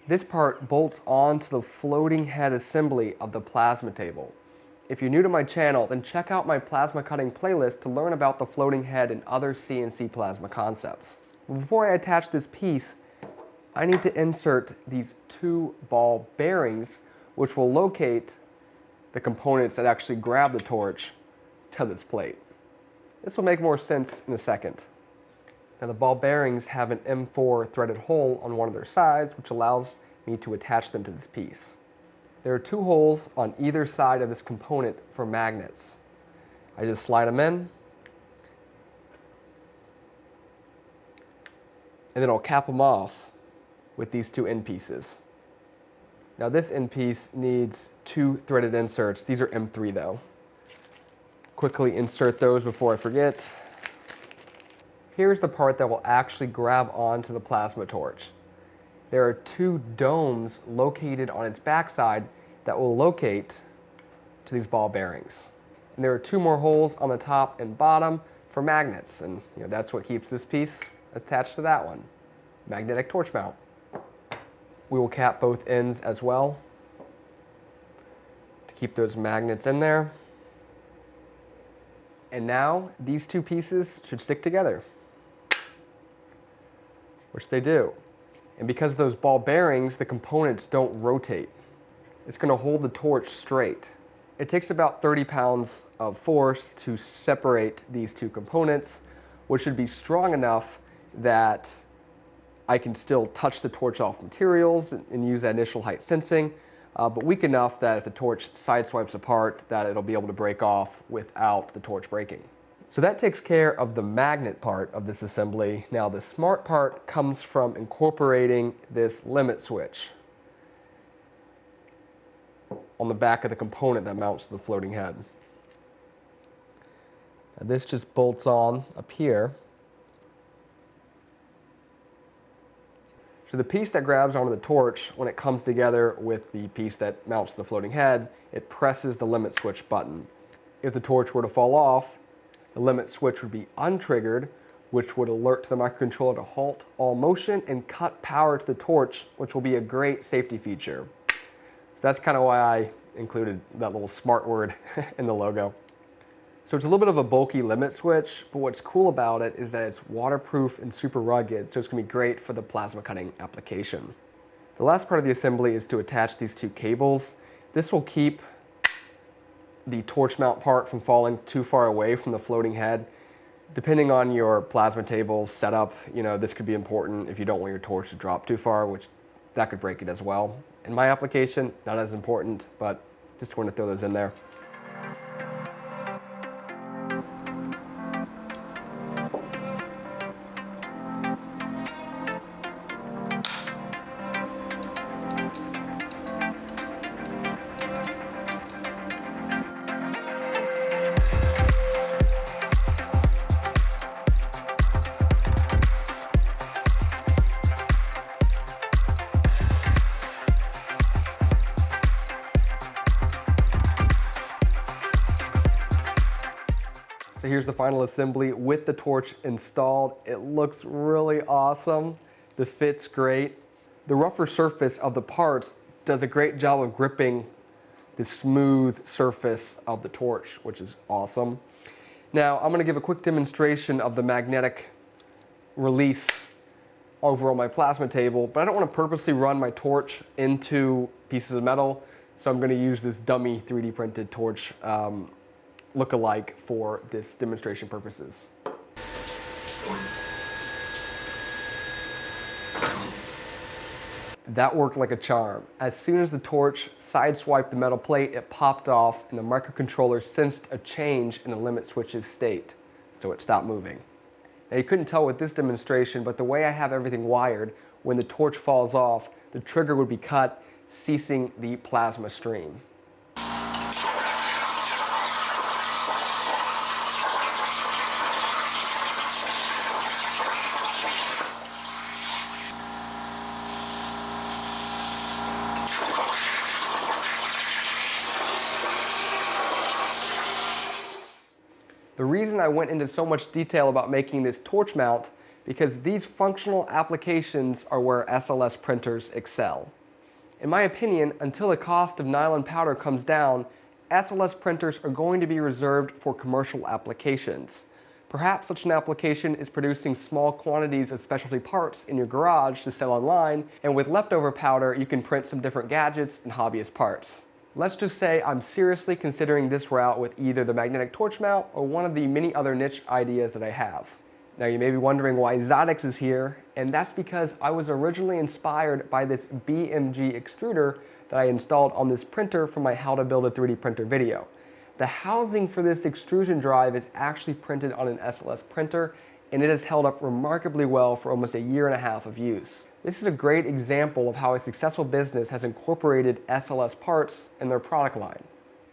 This part bolts onto the floating head assembly of the plasma table. If you're new to my channel, then check out my plasma cutting playlist to learn about the floating head and other CNC plasma concepts. Before I attach this piece, I need to insert these 2 ball bearings, which will locate the components that actually grab the torch to this plate. This will make more sense in a second. Now the ball bearings have an M4 threaded hole on one of their sides, which allows me to attach them to this piece. There are 2 holes on either side of this component for magnets. I just slide them in, and then I'll cap them off with these 2 end pieces. Now this end piece needs 2 threaded inserts. These are M3 though. Quickly insert those before I forget. Here's the part that will actually grab onto the plasma torch. There are 2 domes located on its backside that will locate to these ball bearings. And there are 2 more holes on the top and bottom for magnets, and that's what keeps this piece attached to that one. Magnetic torch mount. We will cap both ends as well to keep those magnets in there. And now these 2 pieces should stick together, which they do. And because of those ball bearings, the components don't rotate. It's going to hold the torch straight. It takes about 30 pounds of force to separate these 2 components, which should be strong enough that I can still touch the torch off materials and use that initial height sensing, but weak enough that if the torch sideswipes apart, that it'll be able to break off without the torch breaking. So that takes care of the magnet part of this assembly. Now the smart part comes from incorporating this limit switch on the back of the component that mounts to the floating head. Now this just bolts on up here. So the piece that grabs onto the torch, when it comes together with the piece that mounts to the floating head, it presses the limit switch button. If the torch were to fall off, the limit switch would be untriggered, which would alert the microcontroller to halt all motion and cut power to the torch, which will be a great safety feature. So that's kind of why I included that little smart word in the logo. So it's a little bit of a bulky limit switch, but what's cool about it is that it's waterproof and super rugged, so it's going to be great for the plasma cutting application. The last part of the assembly is to attach these 2 cables. This will keep the torch mount part from falling too far away from the floating head. Depending on your plasma table setup, this could be important if you don't want your torch to drop too far, which that could break it as well. In my application, not as important, but just wanted to throw those in there. So here's the final assembly with the torch installed. It looks really awesome. The fit's great. The rougher surface of the parts does a great job of gripping the smooth surface of the torch, which is awesome. Now I'm going to give a quick demonstration of the magnetic release over on my plasma table, but I don't want to purposely run my torch into pieces of metal, so I'm going to use this dummy 3D printed torch look-alike for this demonstration purposes. That worked like a charm. As soon as the torch sideswiped the metal plate, it popped off and the microcontroller sensed a change in the limit switch's state, so it stopped moving. Now you couldn't tell with this demonstration, but the way I have everything wired, when the torch falls off, the trigger would be cut, ceasing the plasma stream. The reason I went into so much detail about making this torch mount because these functional applications are where SLS printers excel. In my opinion, until the cost of nylon powder comes down, SLS printers are going to be reserved for commercial applications. Perhaps such an application is producing small quantities of specialty parts in your garage to sell online, and with leftover powder you can print some different gadgets and hobbyist parts. Let's just say I'm seriously considering this route with either the magnetic torch mount or one of the many other niche ideas that I have. Now you may be wondering why Xotics is here, and that's because I was originally inspired by this BMG extruder that I installed on this printer for my How to Build a 3D Printer video. The housing for this extrusion drive is actually printed on an SLS printer, and it has held up remarkably well for almost a year and a half of use. This is a great example of how a successful business has incorporated SLS parts in their product line.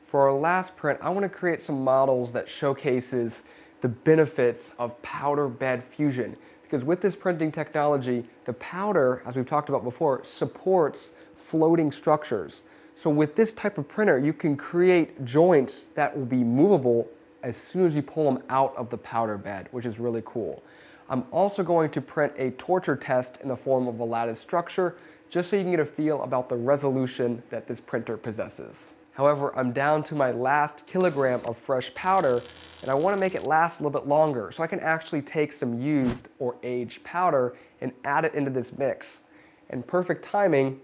For our last print, I want to create some models that showcases the benefits of powder bed fusion, because with this printing technology, the powder, as we've talked about before, supports floating structures. So with this type of printer, you can create joints that will be movable as soon as you pull them out of the powder bed, which is really cool. I'm also going to print a torture test in the form of a lattice structure, just so you can get a feel about the resolution that this printer possesses. However, I'm down to my last kilogram of fresh powder, and I want to make it last a little bit longer, so I can actually take some used or aged powder and add it into this mix. And perfect timing,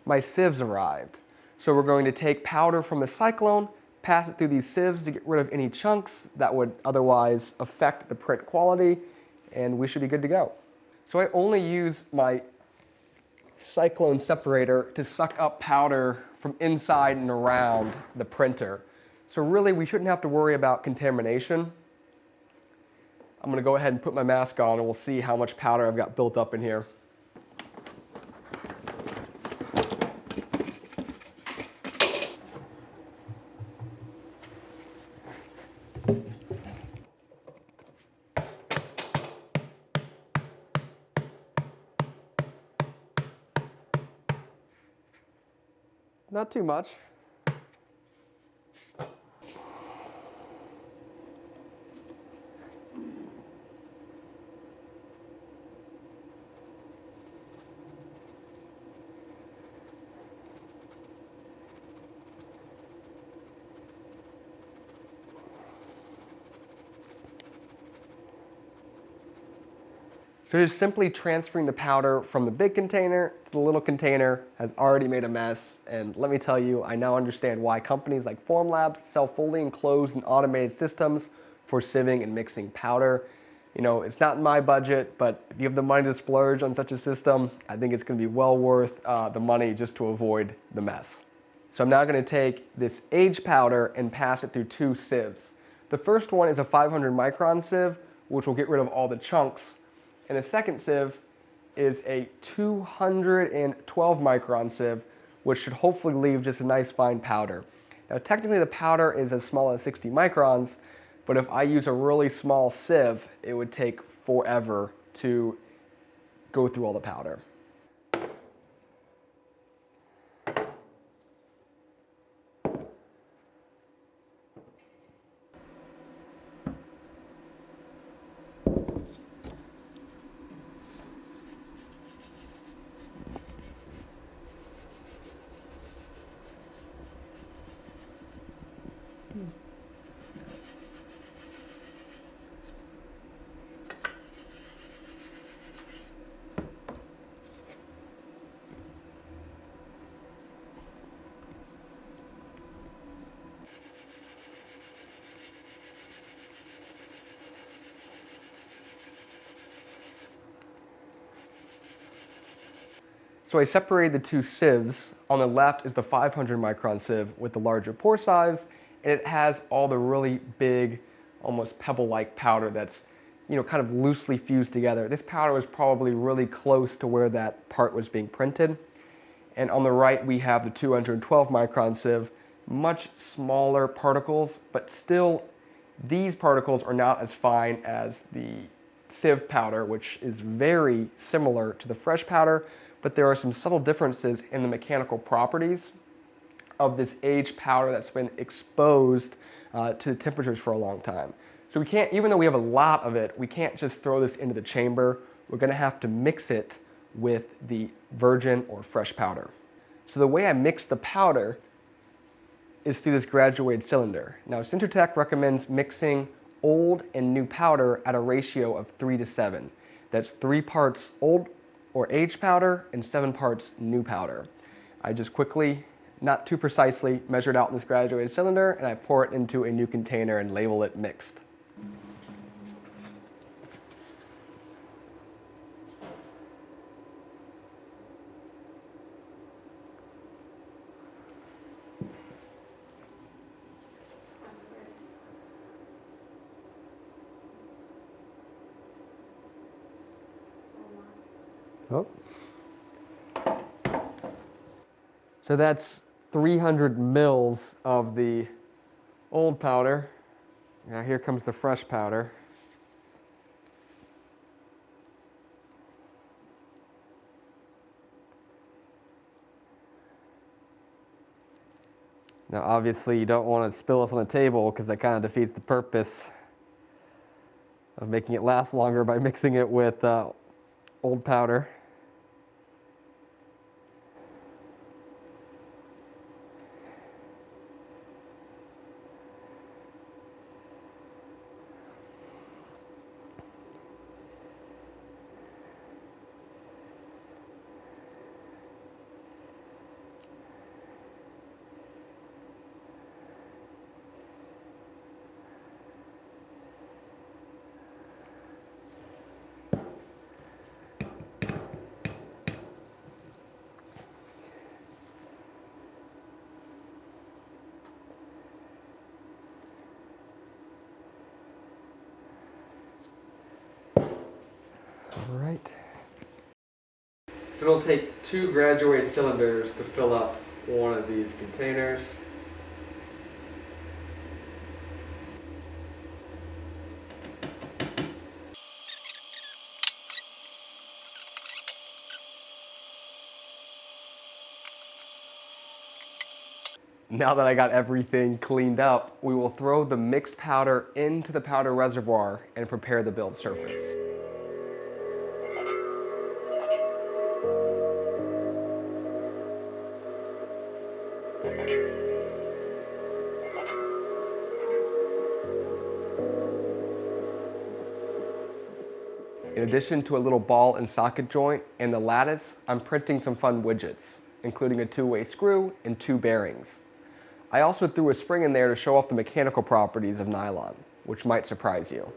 my sieves arrived. So we're going to take powder from the cyclone, pass it through these sieves to get rid of any chunks that would otherwise affect the print quality, and we should be good to go. So I only use my cyclone separator to suck up powder from inside and around the printer. So really we shouldn't have to worry about contamination. I'm going to go ahead and put my mask on and we'll see how much powder I've got built up in here. Not too much. So just simply transferring the powder from the big container to the little container has already made a mess. And let me tell you, I now understand why companies like Formlabs sell fully enclosed and automated systems for sieving and mixing powder. You know, it's not in my budget, but if you have the money to splurge on such a system, I think it's going to be well worth the money just to avoid the mess. So I'm now going to take this aged powder and pass it through two sieves. The first one is a 500 micron sieve, which will get rid of all the chunks. And the second sieve is a 212 micron sieve, which should hopefully leave just a nice fine powder. Now technically the powder is as small as 60 microns, but if I use a really small sieve, it would take forever to go through all the powder. So I separated the two sieves. On the left is the 500 micron sieve with the larger pore size, and it has all the really big, almost pebble-like powder that's, you know, kind of loosely fused together. This powder was probably really close to where that part was being printed. And on the right we have the 212 micron sieve, much smaller particles, but still these particles are not as fine as the sieve powder, which is very similar to the fresh powder, but there are some subtle differences in the mechanical properties of this aged powder that's been exposed to temperatures for a long time. So we can't, even though we have a lot of it, we can't just throw this into the chamber. We're going to have to mix it with the virgin or fresh powder. So the way I mix the powder is through this graduated cylinder. Now Sintratec recommends mixing old and new powder at a ratio of 3:7. That's 3 parts old or aged powder and 7 parts new powder. I just quickly not too precisely, measured out in this graduated cylinder, and I pour it into a new container and label it mixed. Oh. So that's 300 mils of the old powder. Now here comes the fresh powder. Now obviously you don't want to spill this on the table because that kind of defeats the purpose of making it last longer by mixing it with old powder. All right. So it'll take 2 graduated cylinders to fill up one of these containers. Now that I got everything cleaned up, we will throw the mixed powder into the powder reservoir and prepare the build surface. In addition to a little ball and socket joint and the lattice, I'm printing some fun widgets, including a 2-way screw and 2 bearings. I also threw a spring in there to show off the mechanical properties of nylon, which might surprise you.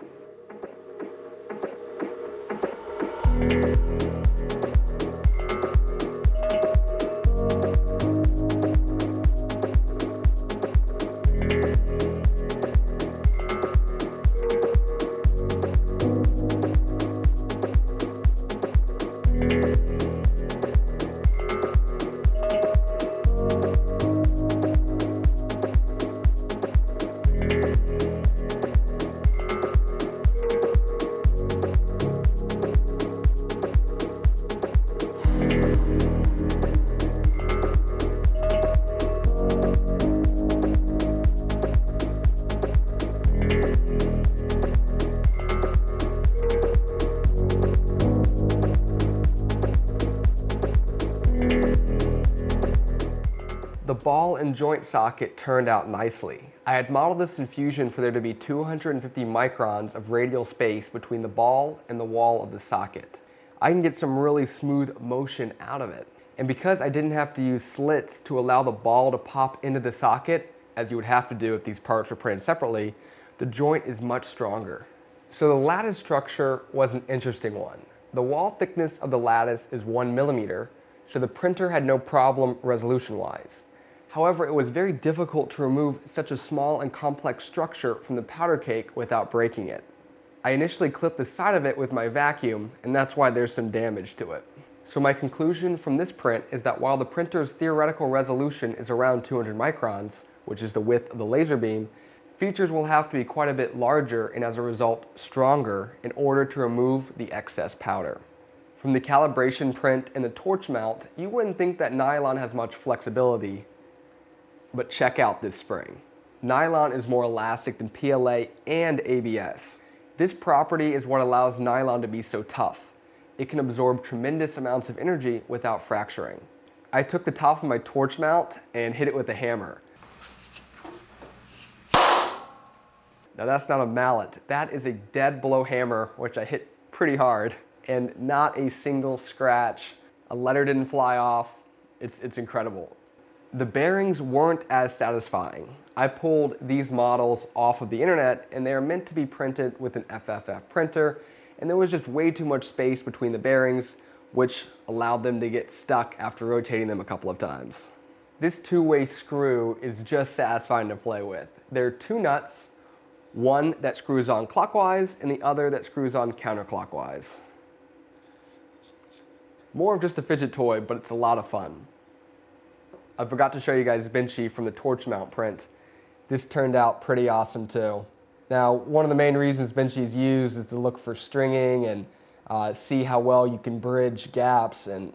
The ball and joint socket turned out nicely. I had modeled this in Fusion for there to be 250 microns of radial space between the ball and the wall of the socket. I can get some really smooth motion out of it. And because I didn't have to use slits to allow the ball to pop into the socket, as you would have to do if these parts were printed separately, the joint is much stronger. So the lattice structure was an interesting one. The wall thickness of the lattice is 1 millimeter, so the printer had no problem resolution-wise. However, it was very difficult to remove such a small and complex structure from the powder cake without breaking it. I initially clipped the side of it with my vacuum, and that's why there's some damage to it. So my conclusion from this print is that while the printer's theoretical resolution is around 200 microns, which is the width of the laser beam, features will have to be quite a bit larger and as a result stronger in order to remove the excess powder. From the calibration print and the torch mount, you wouldn't think that nylon has much flexibility, but check out this spring. Nylon is more elastic than PLA and ABS. This property is what allows nylon to be so tough. It can absorb tremendous amounts of energy without fracturing. I took the top of my torch mount and hit it with a hammer. Now that's not a mallet, that is a dead blow hammer, which I hit pretty hard, and not a single scratch. A letter didn't fly off. It's incredible. The bearings weren't as satisfying. I pulled these models off of the internet and they are meant to be printed with an FFF printer, and there was just way too much space between the bearings, which allowed them to get stuck after rotating them a couple of times. This two-way screw is just satisfying to play with. There are two nuts, one that screws on clockwise and the other that screws on counterclockwise. More of just a fidget toy, but it's a lot of fun. I forgot to show you guys Benchy from the torch mount print. This turned out pretty awesome too. Now, one of the main reasons Benchy is used is to look for stringing and see how well you can bridge gaps, and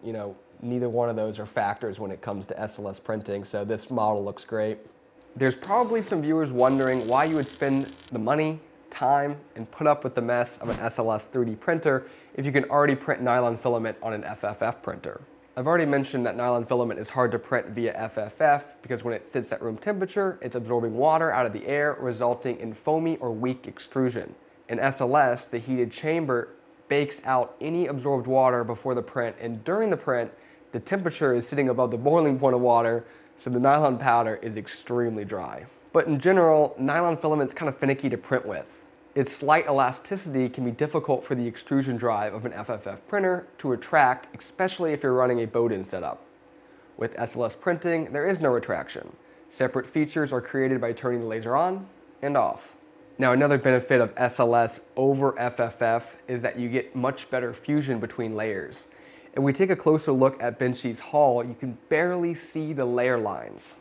neither one of those are factors when it comes to SLS printing, so this model looks great. There's probably some viewers wondering why you would spend the money, time, and put up with the mess of an SLS 3D printer if you can already print nylon filament on an FFF printer. I've already mentioned that nylon filament is hard to print via FFF because when it sits at room temperature, it's absorbing water out of the air, resulting in foamy or weak extrusion. In SLS, the heated chamber bakes out any absorbed water before the print, and during the print, the temperature is sitting above the boiling point of water, so the nylon powder is extremely dry. But in general, nylon filament's kind of finicky to print with. Its slight elasticity can be difficult for the extrusion drive of an FFF printer to retract, especially if you're running a bowed-in setup. With SLS printing, there is no retraction. Separate features are created by turning the laser on and off. Now, another benefit of SLS over FFF is that you get much better fusion between layers. If we take a closer look at Benchy's hull, you can barely see the layer lines.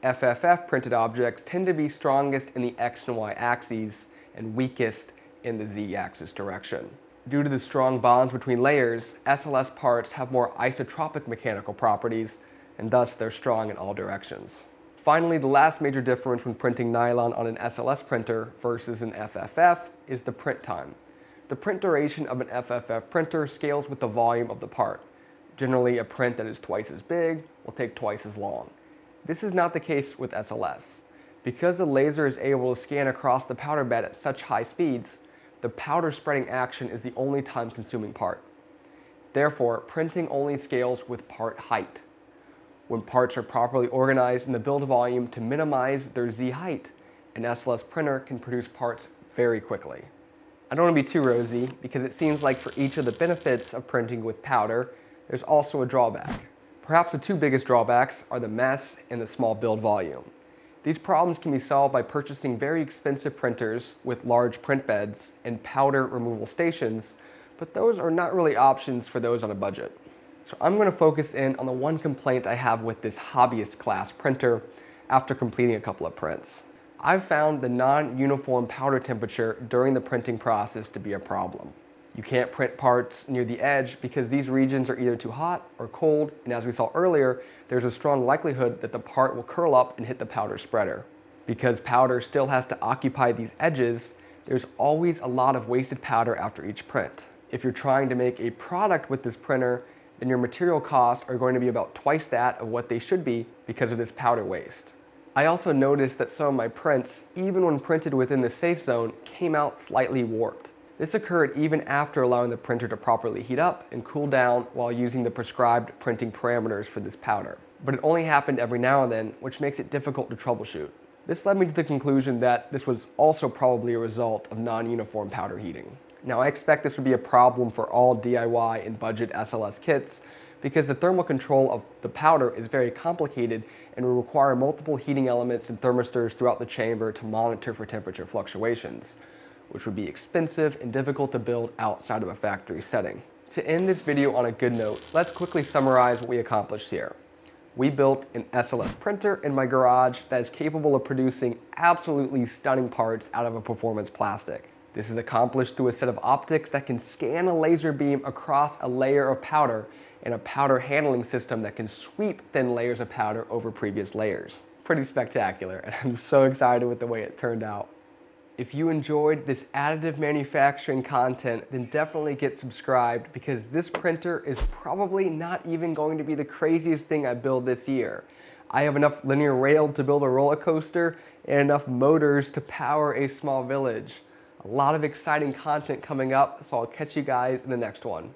FFF printed objects tend to be strongest in the X and Y axes and weakest in the Z-axis direction. Due to the strong bonds between layers, SLS parts have more isotropic mechanical properties, and thus they're strong in all directions. Finally, the last major difference when printing nylon on an SLS printer versus an FFF is the print time. The print duration of an FFF printer scales with the volume of the part. Generally, a print that is twice as big will take twice as long. This is not the case with SLS. Because the laser is able to scan across the powder bed at such high speeds, the powder spreading action is the only time-consuming part. Therefore, printing only scales with part height. When parts are properly organized in the build volume to minimize their Z height, an SLS printer can produce parts very quickly. I don't want to be too rosy because it seems like for each of the benefits of printing with powder, there's also a drawback. Perhaps the two biggest drawbacks are the mess and the small build volume. These problems can be solved by purchasing very expensive printers with large print beds and powder removal stations, but those are not really options for those on a budget. So I'm going to focus in on the one complaint I have with this hobbyist class printer after completing a couple of prints. I've found the non-uniform powder temperature during the printing process to be a problem. You can't print parts near the edge because these regions are either too hot or cold, and as we saw earlier, there's a strong likelihood that the part will curl up and hit the powder spreader. Because powder still has to occupy these edges, there's always a lot of wasted powder after each print. If you're trying to make a product with this printer, then your material costs are going to be about twice that of what they should be because of this powder waste. I also noticed that some of my prints, even when printed within the safe zone, came out slightly warped. This occurred even after allowing the printer to properly heat up and cool down while using the prescribed printing parameters for this powder. But it only happened every now and then, which makes it difficult to troubleshoot. This led me to the conclusion that this was also probably a result of non-uniform powder heating. Now, I expect this would be a problem for all DIY and budget SLS kits because the thermal control of the powder is very complicated and will require multiple heating elements and thermistors throughout the chamber to monitor for temperature fluctuations, which would be expensive and difficult to build outside of a factory setting. To end this video on a good note, let's quickly summarize what we accomplished here. We built an SLS printer in my garage that is capable of producing absolutely stunning parts out of a performance plastic. This is accomplished through a set of optics that can scan a laser beam across a layer of powder and a powder handling system that can sweep thin layers of powder over previous layers. Pretty spectacular, and I'm so excited with the way it turned out. If you enjoyed this additive manufacturing content, then definitely get subscribed because this printer is probably not even going to be the craziest thing I build this year. I have enough linear rail to build a roller coaster and enough motors to power a small village. A lot of exciting content coming up, so I'll catch you guys in the next one.